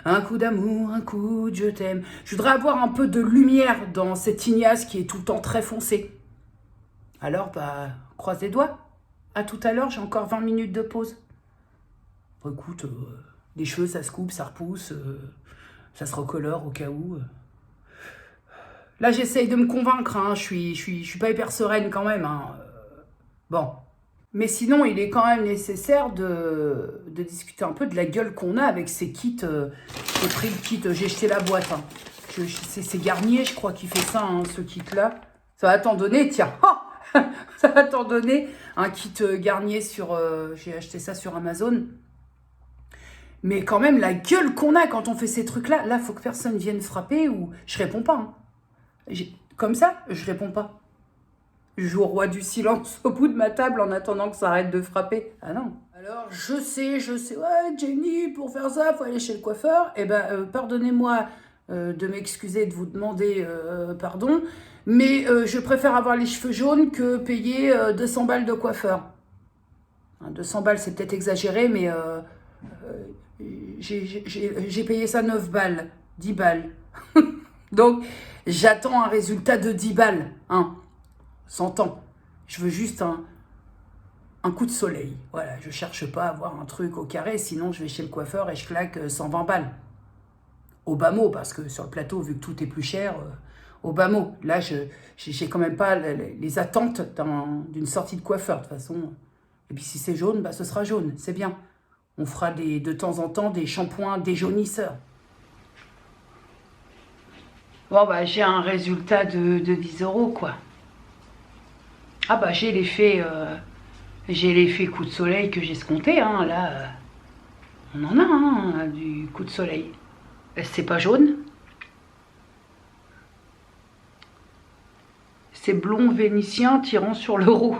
un coup d'amour, un coup de je t'aime. Je voudrais avoir un peu de lumière dans cette ignace qui est tout le temps très foncée. Alors, bah, croise les doigts. À tout à l'heure, j'ai encore 20 minutes de pause. Bon, écoute, les cheveux, ça se coupe, ça repousse, ça se recolore au cas où. Là, j'essaye de me convaincre, hein. Je suis pas hyper sereine quand même, hein. Bon, mais sinon, il est quand même nécessaire de discuter un peu de la gueule qu'on a avec ces kits. J'ai pris le kit, j'ai jeté la boîte. Hein. C'est Garnier, je crois, qui fait ça, hein, ce kit-là. Ça va t'en donner, tiens. Oh ça va t'en donner un kit Garnier sur... j'ai acheté ça sur Amazon. Mais quand même, la gueule qu'on a quand on fait ces trucs-là, là, faut que personne vienne frapper ou... Je réponds pas. Hein. Comme ça, je réponds pas. Je joue au roi du silence au bout de ma table en attendant que ça arrête de frapper. Ah non. Alors, je sais, ouais, Jenny, pour faire ça, faut aller chez le coiffeur. Eh ben, pardonnez-moi de m'excuser, de vous demander pardon, mais je préfère avoir les cheveux jaunes que payer 200 balles de coiffeur. 200 balles, c'est peut-être exagéré, mais j'ai payé ça 9 balles, 10 balles. Donc, j'attends un résultat de 10 balles, hein. 100 ans. Je veux juste un coup de soleil. Voilà, je cherche pas à avoir un truc au carré, sinon je vais chez le coiffeur et je claque 120 balles. Au bas mot, parce que sur le plateau, vu que tout est plus cher, au bas mot. Là, j'ai quand même pas les attentes d'une sortie de coiffeur, de toute façon. Et puis si c'est jaune, bah, ce sera jaune, c'est bien. On fera de temps en temps des shampoings déjaunisseurs. Bon, bah, j'ai un résultat de 10 €, quoi. Ah bah j'ai l'effet coup de soleil que j'ai escompté, hein. Là on en a, hein, du coup de soleil. C'est pas jaune, c'est blond vénitien tirant sur le roux.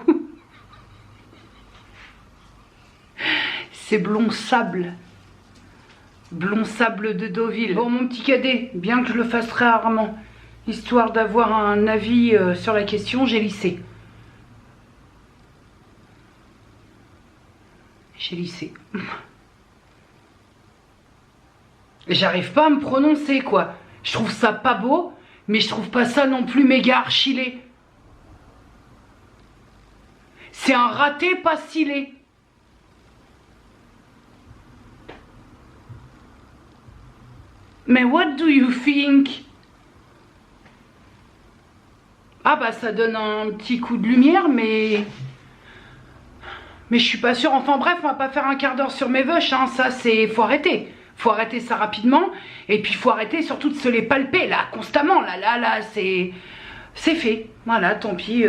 C'est blond sable de Deauville. Bon, mon petit cadet, bien que je le fasse très rarement, histoire d'avoir un avis sur la question, j'ai lissé. J'ai lissé. J'arrive pas à me prononcer, quoi. Je trouve ça pas beau, mais je trouve pas ça non plus méga archilé. C'est un raté pas stylé. Mais what do you think? Ah bah ça donne un petit coup de lumière, mais je suis pas sûre. Enfin bref, on va pas faire un quart d'heure sur mes veuches, hein. Ça c'est... faut arrêter. Faut arrêter ça rapidement. Et puis faut arrêter surtout de se les palper là, constamment. Là, c'est fait. Voilà, tant pis.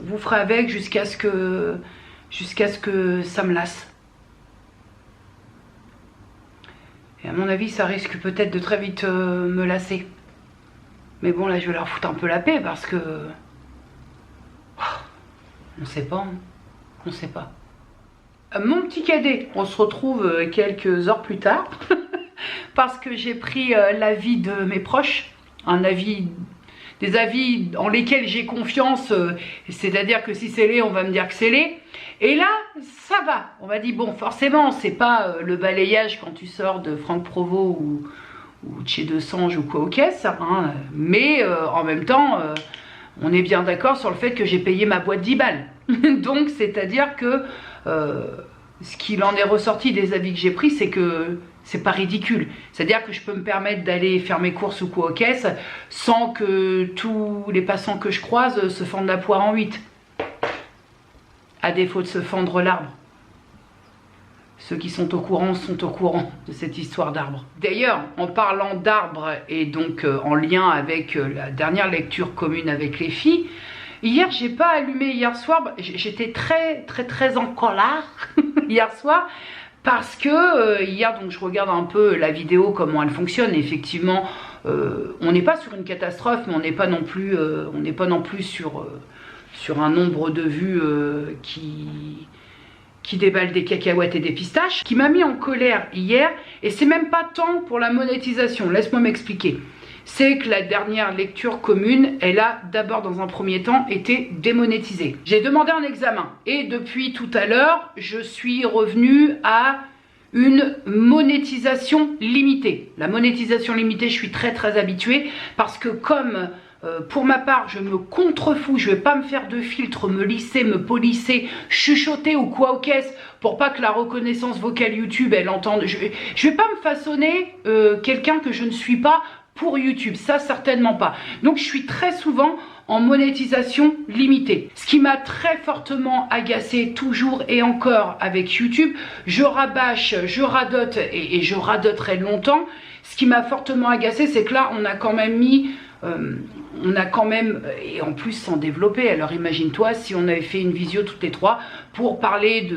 Vous ferez avec jusqu'à ce que ça me lasse. Et à mon avis, ça risque peut-être de très vite me lasser. Mais bon, là, je vais leur foutre un peu la paix parce que... on sait pas, hein. On sait pas. Mon petit cadet, on se retrouve quelques heures plus tard parce que j'ai pris l'avis de mes proches, des avis en lesquels j'ai confiance, c'est-à-dire que si c'est laid, on va me dire que c'est laid. Et là, ça va. On m'a dit, bon, forcément, c'est pas le balayage quand tu sors de Franck Provost ou de chez Desange ou quoi aux caisses, hein, mais en même temps, on est bien d'accord sur le fait que j'ai payé ma boîte 10 balles. Donc, c'est-à-dire que ce qu'il en est ressorti des avis que j'ai pris, c'est que c'est pas ridicule. C'est-à-dire que je peux me permettre d'aller faire mes courses ou quoi aux caisses sans que tous les passants que je croise se fendent la poire en 8. À défaut de se fendre l'arbre. Ceux qui sont au courant de cette histoire d'arbre. D'ailleurs, en parlant d'arbre et donc en lien avec la dernière lecture commune avec les filles, hier, j'ai pas allumé hier soir, j'étais très en colère hier soir parce que hier, donc je regarde un peu la vidéo, comment elle fonctionne. Et effectivement, on n'est pas sur une catastrophe, mais on n'est pas non plus, sur un nombre de vues qui déballe des cacahuètes et des pistaches, qui m'a mis en colère hier, et c'est même pas tant pour la monétisation, laisse-moi m'expliquer. C'est que la dernière lecture commune, elle a d'abord dans un premier temps été démonétisée. J'ai demandé un examen, et depuis tout à l'heure, je suis revenue à une monétisation limitée. La monétisation limitée, je suis très habituée, parce que comme... pour ma part, je me contrefous, je vais pas me faire de filtre, me lisser, me polisser, chuchoter ou quoi aux caisses pour pas que la reconnaissance vocale YouTube, elle entende. Je vais pas me façonner quelqu'un que je ne suis pas pour YouTube, ça certainement pas. Donc je suis très souvent en monétisation limitée. Ce qui m'a très fortement agacé toujours et encore avec YouTube, je rabâche, je radote et je radoterai longtemps. Ce qui m'a fortement agacé, c'est que là, on a quand même mis... et en plus sans développer, alors imagine-toi si on avait fait une visio toutes les trois pour parler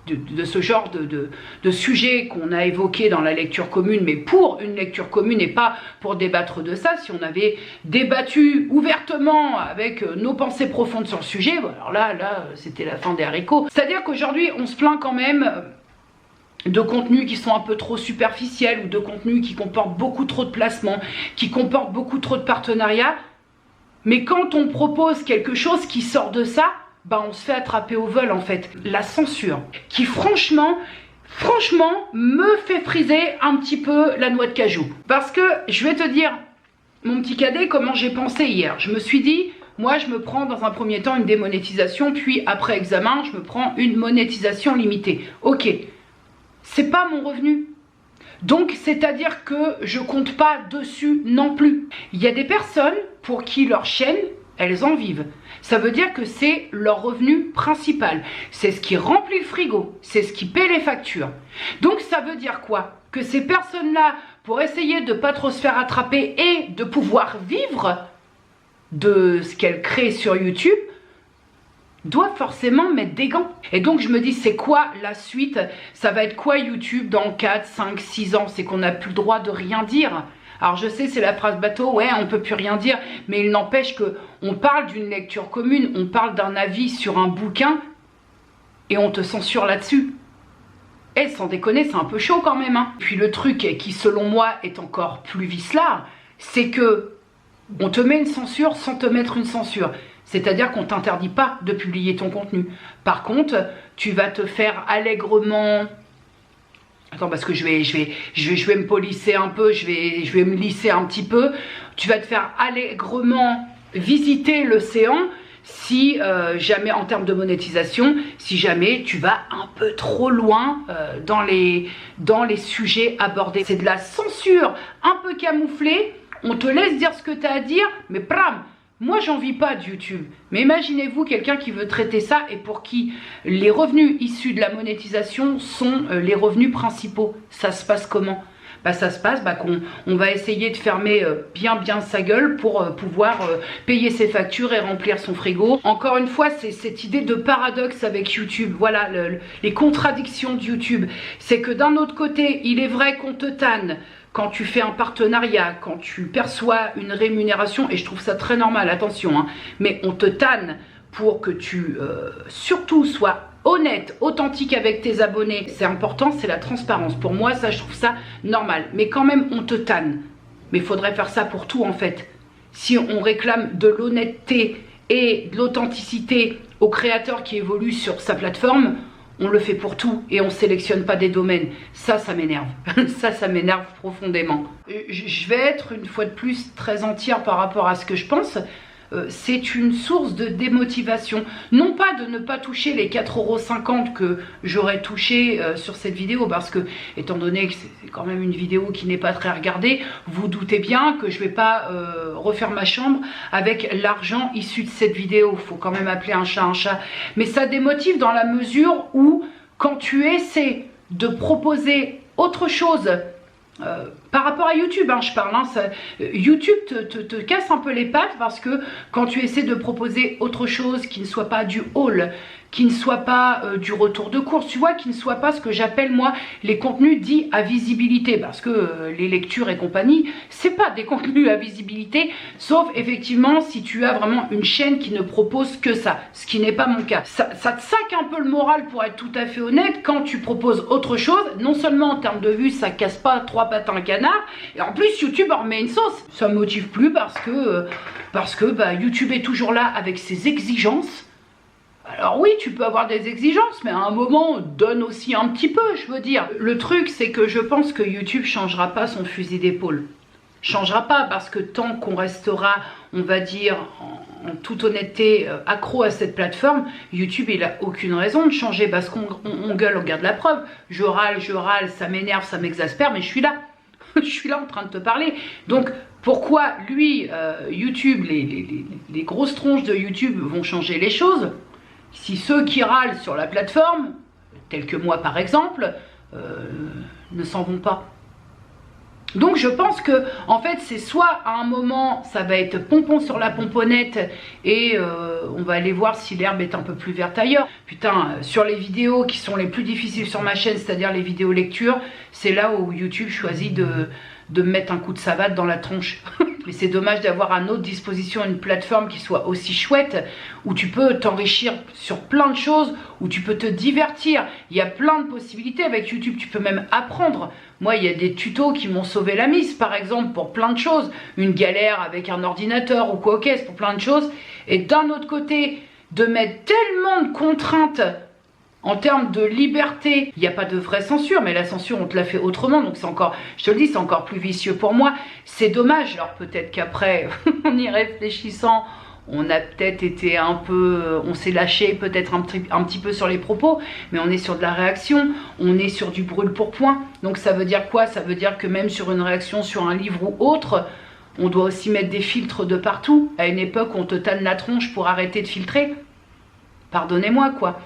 de ce genre de sujet qu'on a évoqué dans la lecture commune, mais pour une lecture commune et pas pour débattre de ça. Si on avait débattu ouvertement avec nos pensées profondes sur le sujet, alors là c'était la fin des haricots. C'est-à-dire qu'aujourd'hui on se plaint quand même de contenus qui sont un peu trop superficiels ou de contenus qui comportent beaucoup trop de placements, qui comportent beaucoup trop de partenariats. Mais quand on propose quelque chose qui sort de ça, bah on se fait attraper au vol en fait. La censure qui franchement me fait friser un petit peu la noix de cajou. Parce que je vais te dire, mon petit cadet, comment j'ai pensé hier. Je me suis dit, moi je me prends dans un premier temps une démonétisation, puis après examen, je me prends une monétisation limitée. Ok. C'est pas mon revenu. Donc, c'est-à-dire que je compte pas dessus non plus. Il y a des personnes pour qui leur chaîne, elles en vivent. Ça veut dire que c'est leur revenu principal. C'est ce qui remplit le frigo. C'est ce qui paie les factures. Donc, ça veut dire quoi? Que ces personnes-là, pour essayer de pas trop se faire attraper et de pouvoir vivre de ce qu'elles créent sur YouTube, doit forcément mettre des gants. Et donc je me dis, c'est quoi la suite? Ça va être quoi YouTube dans 4, 5, 6 ans? C'est qu'on n'a plus le droit de rien dire. Alors je sais, c'est la phrase bateau, ouais, on peut plus rien dire, mais il n'empêche que on parle d'une lecture commune, on parle d'un avis sur un bouquin, et on te censure là-dessus. Et sans déconner, c'est un peu chaud quand même, hein. Puis le truc qui, selon moi, est encore plus vicelard, c'est que on te met une censure sans te mettre une censure. C'est-à-dire qu'on ne t'interdit pas de publier ton contenu. Par contre, tu vas te faire allègrement... Attends, parce que je vais me polisser un peu, je vais me lisser un petit peu. Tu vas te faire allègrement visiter l'océan si jamais, en termes de monétisation, si jamais tu vas un peu trop loin dans les sujets abordés. C'est de la censure un peu camouflée. On te laisse dire ce que tu as à dire, mais pram! Moi, j'en vis pas de YouTube, mais imaginez-vous quelqu'un qui veut traiter ça et pour qui les revenus issus de la monétisation sont les revenus principaux. Ça se passe comment? Bah, ça se passe qu'on va essayer de fermer bien sa gueule pour pouvoir payer ses factures et remplir son frigo. Encore une fois, c'est cette idée de paradoxe avec YouTube. Voilà les contradictions de YouTube. C'est que d'un autre côté, il est vrai qu'on te tanne quand tu fais un partenariat, quand tu perçois une rémunération, et je trouve ça très normal, attention, hein, mais on te tanne pour que tu surtout sois honnête, authentique avec tes abonnés. C'est important, c'est la transparence. Pour moi, ça, je trouve ça normal. Mais quand même, on te tanne. Mais il faudrait faire ça pour tout, en fait. Si on réclame de l'honnêteté et de l'authenticité au créateur qui évolue sur sa plateforme, on le fait pour tout et on sélectionne pas des domaines. Ça m'énerve. ça m'énerve profondément. Je vais être une fois de plus très entière par rapport à ce que je pense. c'est une source de démotivation. Non pas de ne pas toucher les 4,50 € que j'aurais touché sur cette vidéo, parce que, étant donné que c'est quand même une vidéo qui n'est pas très regardée, vous doutez bien que je ne vais pas refaire ma chambre avec l'argent issu de cette vidéo. Il faut quand même appeler un chat un chat. Mais ça démotive dans la mesure où, quand tu essaies de proposer autre chose, par rapport à YouTube, hein, je parle, hein, YouTube te casse un peu les pattes, parce que quand tu essaies de proposer autre chose qui ne soit pas du haul, qui ne soit pas du retour de course, tu vois, qui ne soit pas ce que j'appelle moi les contenus dits à visibilité, parce que les lectures et compagnie, c'est pas des contenus à visibilité, sauf effectivement si tu as vraiment une chaîne qui ne propose que ça, ce qui n'est pas mon cas. Ça te sac un peu le moral, pour être tout à fait honnête, quand tu proposes autre chose. Non seulement en termes de vues, ça casse pas trois pattes à un canard, et en plus YouTube en remet une sauce. Ça me motive plus, parce que YouTube est toujours là avec ses exigences. Alors oui, tu peux avoir des exigences, mais à un moment, donne aussi un petit peu, je veux dire. Le truc, c'est que je pense que YouTube changera pas son fusil d'épaule. Changera pas, parce que tant qu'on restera, on va dire, en toute honnêteté, accro à cette plateforme, YouTube, il a aucune raison de changer, parce qu'on gueule, on garde la preuve. Je râle, ça m'énerve, ça m'exaspère, mais je suis là. Je suis là en train de te parler. Donc, pourquoi lui, YouTube, les grosses tronches de YouTube vont changer les choses, si ceux qui râlent sur la plateforme, tels que moi par exemple, ne s'en vont pas? Donc je pense que, en fait, c'est soit à un moment ça va être pompon sur la pomponnette et on va aller voir si l'herbe est un peu plus verte ailleurs. Putain, sur les vidéos qui sont les plus difficiles sur ma chaîne, c'est-à-dire les vidéos lecture, c'est là où YouTube choisit de me mettre un coup de savate dans la tronche. Mais c'est dommage d'avoir à notre disposition une plateforme qui soit aussi chouette, où tu peux t'enrichir sur plein de choses, où tu peux te divertir. Il y a plein de possibilités avec YouTube, tu peux même apprendre. Moi, il y a des tutos qui m'ont sauvé la mise, par exemple, pour plein de choses. Une galère avec un ordinateur ou quoi, ok, c'est pour plein de choses. Et d'un autre côté, de mettre tellement de contraintes en termes de liberté, il n'y a pas de vraie censure, mais la censure, on te l'a fait autrement, donc c'est encore, je te le dis, c'est encore plus vicieux pour moi. C'est dommage. Alors peut-être qu'après, en y réfléchissant, on a peut-être été un peu, on s'est lâché peut-être un petit peu sur les propos, mais on est sur de la réaction, on est sur du brûle pour point. Donc ça veut dire quoi? Ça veut dire que même sur une réaction sur un livre ou autre, on doit aussi mettre des filtres de partout. À une époque, on te tanne la tronche pour arrêter de filtrer. Pardonnez-moi, quoi.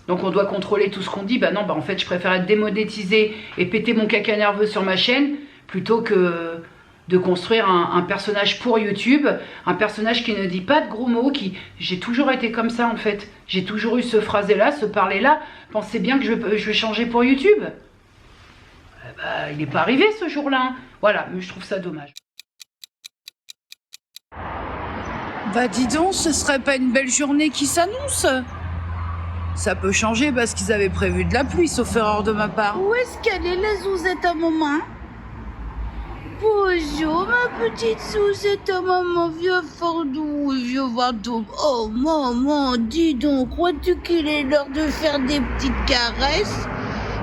Donc on doit contrôler tout ce qu'on dit. Bah non, bah en fait je préfère être démonétisé et péter mon caca nerveux sur ma chaîne, plutôt que de construire un personnage pour YouTube, un personnage qui ne dit pas de gros mots, j'ai toujours été comme ça en fait. J'ai toujours eu ce phrasé-là, ce parler-là. Pensez bien que je vais changer pour YouTube. Bah, il n'est pas arrivé ce jour-là. Hein. Voilà, mais je trouve ça dommage. Bah dis donc, ce serait pas une belle journée qui s'annonce? Ça peut changer parce qu'ils avaient prévu de la pluie, sauf erreur de ma part. Où est-ce qu'elle est, la Zouzette à maman? Bonjour, ma petite Zouzette à maman, vieux fordou, vieux Vendôme. Oh, maman, dis donc, crois-tu qu'il est l'heure de faire des petites caresses?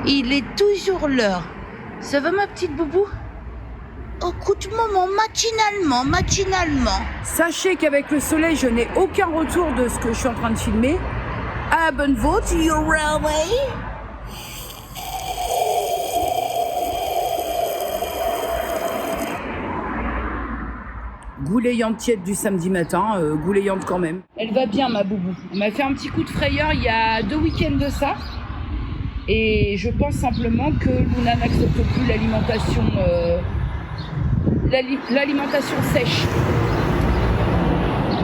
Il est toujours l'heure. Ça va, ma petite boubou? Écoute, maman, machinalement. Sachez qu'avec le soleil, je n'ai aucun retour de ce que je suis en train de filmer. À la bonne vôtre, You're away? goulayante tiède du samedi matin, goulayante quand même. Elle va bien, ma boubou. On m'a fait un petit coup de frayeur il y a 2 week-ends de ça. Et je pense simplement que Luna n'accepte plus l'alimentation sèche.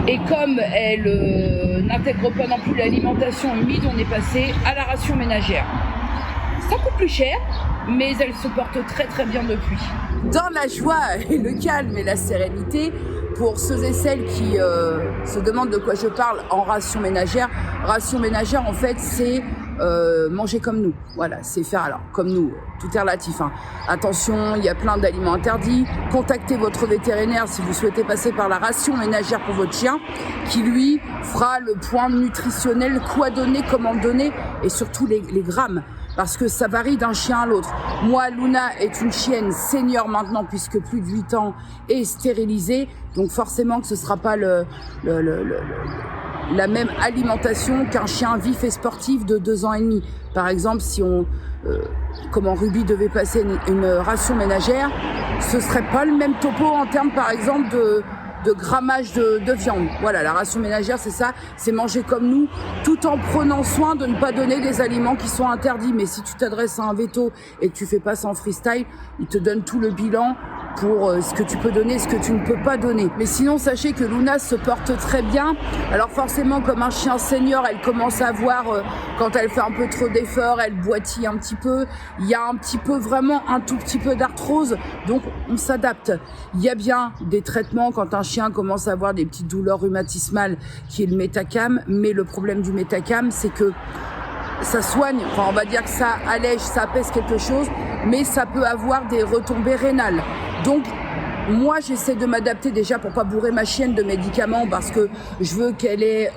Et comme elle n'intègre pas non plus l'alimentation humide, on est passé à la ration ménagère. Ça coûte plus cher, mais elle se porte très très bien depuis. Dans la joie et le calme et la sérénité, pour ceux et celles qui se demandent de quoi je parle en ration ménagère en fait c'est manger comme nous. Voilà, c'est faire alors comme nous, tout est relatif. Hein. Attention, il y a plein d'aliments interdits. Contactez votre vétérinaire si vous souhaitez passer par la ration ménagère pour votre chien, qui lui fera le point nutritionnel, quoi donner, comment donner, et surtout les grammes. parce que ça varie d'un chien à l'autre. Moi, Luna est une chienne senior maintenant, puisque plus de 8 ans, et stérilisée, donc forcément que ce sera pas la même alimentation qu'un chien vif et sportif de 2 ans et demi. Par exemple, si comment Ruby devait passer une ration ménagère, ce serait pas le même topo en termes, par exemple, de grammage de viande. Voilà, la ration ménagère, c'est ça, c'est manger comme nous, tout en prenant soin de ne pas donner des aliments qui sont interdits. Mais si tu t'adresses à un veto et que tu fais pas ça en freestyle, il te donne tout le bilan pour ce que tu peux donner, ce que tu ne peux pas donner. Mais sinon, sachez que Luna se porte très bien. Alors forcément, comme un chien senior, elle commence à voir, quand elle fait un peu trop d'efforts, elle boitille un petit peu. Il y a un petit peu, vraiment un tout petit peu d'arthrose, donc on s'adapte. Il y a bien des traitements quand un chien commence à avoir des petites douleurs rhumatismales, qui est le métacam, mais le problème du métacam, c'est que ça soigne, enfin on va dire que ça allège, ça apaise quelque chose, mais ça peut avoir des retombées rénales. Donc moi j'essaie de m'adapter déjà pour pas bourrer ma chienne de médicaments, parce que je veux qu'elle ait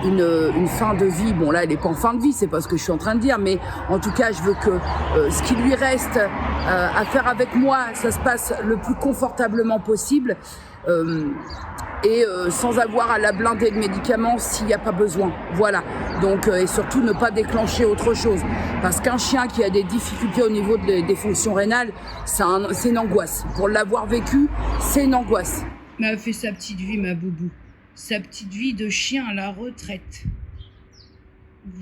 une fin de vie. Bon là elle est pas en fin de vie, c'est pas ce que je suis en train de dire, mais en tout cas je veux que ce qui lui reste à faire avec moi, ça se passe le plus confortablement possible. Et sans avoir à la blinder de médicaments s'il n'y a pas besoin. Voilà. Donc, et surtout ne pas déclencher autre chose. Parce qu'un chien qui a des difficultés au niveau des fonctions rénales, c'est une angoisse. Pour l'avoir vécu, c'est une angoisse. Elle a fait sa petite vie, ma boubou. Sa petite vie de chien à la retraite.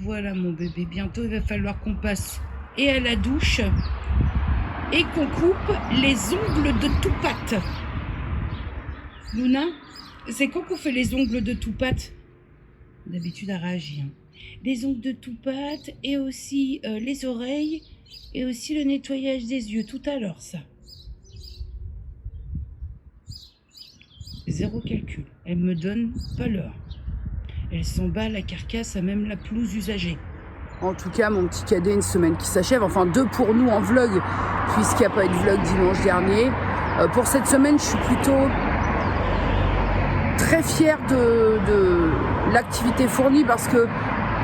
Voilà mon bébé. Bientôt, il va falloir qu'on passe et à la douche et qu'on coupe les ongles de Toupate. Luna, c'est quand qu'on fait les ongles de Toupate? D'habitude, elle réagit. Les ongles de Toupate et aussi les oreilles et aussi le nettoyage des yeux. Tout à l'heure, ça. Zéro calcul. Elle me donne pas l'heure. Elle s'en bat la carcasse à même la pelouse usagée. En tout cas, mon petit cadet, une semaine qui s'achève. Enfin, 2 pour nous en vlog, puisqu'il n'y a pas eu de vlog dimanche dernier. Pour cette semaine, je suis plutôt très fière de l'activité fournie, parce que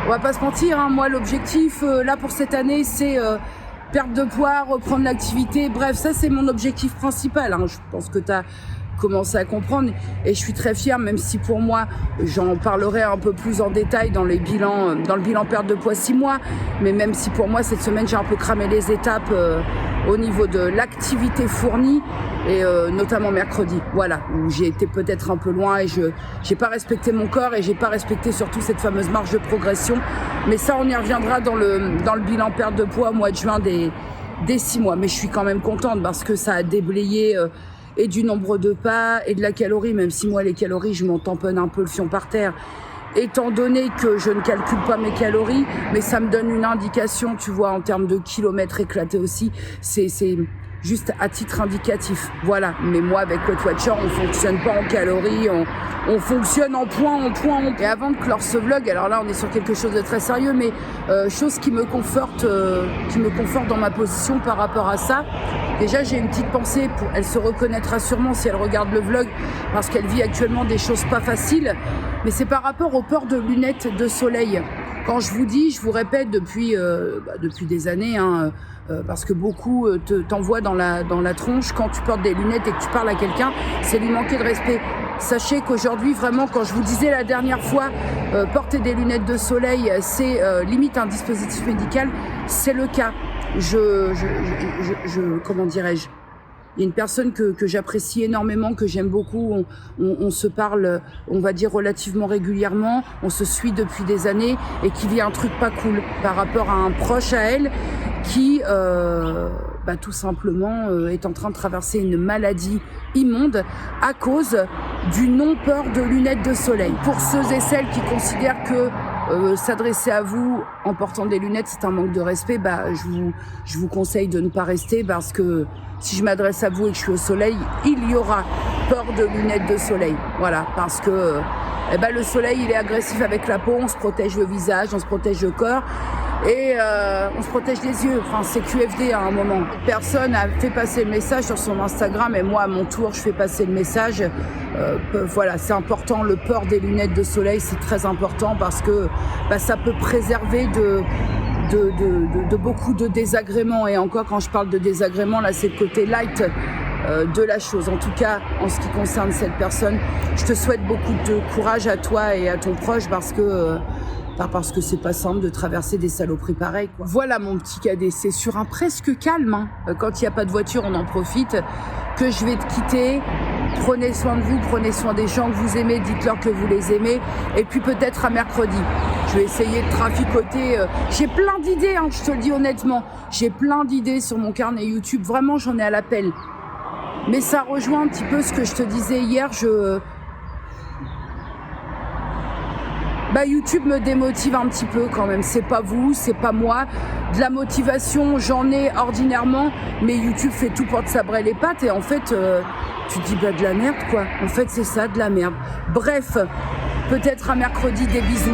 on va pas se mentir, hein, moi l'objectif là pour cette année c'est perdre de poids, reprendre l'activité, bref ça c'est mon objectif principal, hein. Je pense que tu as commencé à comprendre et je suis très fière, même si pour moi j'en parlerai un peu plus en détail dans le bilan perte de poids 6 mois, mais même si pour moi cette semaine j'ai un peu cramé les étapes au niveau de l'activité fournie, et notamment mercredi, voilà, où j'ai été peut-être un peu loin et j'ai pas respecté mon corps et j'ai pas respecté surtout cette fameuse marge de progression. Mais ça, on y reviendra dans le bilan perte de poids au mois de juin des 6 mois. Mais je suis quand même contente parce que ça a déblayé et du nombre de pas et de la calorie, même si moi les calories, je m'en tamponne un peu le fion par terre. Étant donné que je ne calcule pas mes calories, mais ça me donne une indication, tu vois, en termes de kilomètres éclatés aussi, c'est juste à titre indicatif, voilà. Mais moi, avec Weight Watcher, on fonctionne pas en calories, on fonctionne en points. Et avant de clore ce vlog, alors là, on est sur quelque chose de très sérieux, mais chose qui me conforte dans ma position par rapport à ça. Déjà, j'ai une petite pensée, elle se reconnaîtra sûrement si elle regarde le vlog, parce qu'elle vit actuellement des choses pas faciles, mais c'est par rapport au port de lunettes de soleil. Quand je vous dis, je vous répète depuis des années, hein, parce que beaucoup t'envoient dans la tronche quand tu portes des lunettes et que tu parles à quelqu'un, c'est lui manquer de respect. Sachez qu'aujourd'hui, vraiment, quand je vous disais la dernière fois, porter des lunettes de soleil, c'est limite un dispositif médical, c'est le cas. Comment dirais-je ? Il y a une personne que j'apprécie énormément, que j'aime beaucoup. On se parle, on va dire, relativement régulièrement. On se suit depuis des années et qui vit un truc pas cool par rapport à un proche à elle qui, tout simplement, est en train de traverser une maladie immonde à cause du non-port de lunettes de soleil. Pour ceux et celles qui considèrent que s'adresser à vous en portant des lunettes, c'est un manque de respect, je vous conseille de ne pas rester, parce que si je m'adresse à vous et que je suis au soleil, il y aura port de lunettes de soleil. Voilà, parce que le soleil, il est agressif avec la peau, on se protège le visage, on se protège le corps et on se protège les yeux. Enfin, c'est QFD à un moment. Personne a fait passer le message sur son Instagram et moi, à mon tour, je fais passer le message. Voilà, c'est important, le port des lunettes de soleil, c'est très important parce que ça peut préserver de beaucoup de désagréments. Et encore, quand je parle de désagréments, là, c'est le côté light de la chose. En tout cas, en ce qui concerne cette personne, je te souhaite beaucoup de courage à toi et à ton proche parce que c'est pas simple de traverser des saloperies pareilles, quoi. Voilà mon petit cadet, c'est sur un presque calme, hein. Quand il n'y a pas de voiture, on en profite, que je vais te quitter. Prenez soin de vous, prenez soin des gens que vous aimez, dites-leur que vous les aimez. Et puis peut-être à mercredi, je vais essayer de traficoter. J'ai plein d'idées, hein, je te le dis honnêtement. J'ai plein d'idées sur mon carnet YouTube, vraiment j'en ai à l'appel. Mais ça rejoint un petit peu ce que je te disais hier, YouTube me démotive un petit peu quand même. C'est pas vous, c'est pas moi. De la motivation, j'en ai ordinairement, mais YouTube fait tout pour te sabrer les pattes et en fait, tu te dis de la merde quoi. En fait, c'est ça, de la merde. Bref, peut-être à mercredi, des bisous.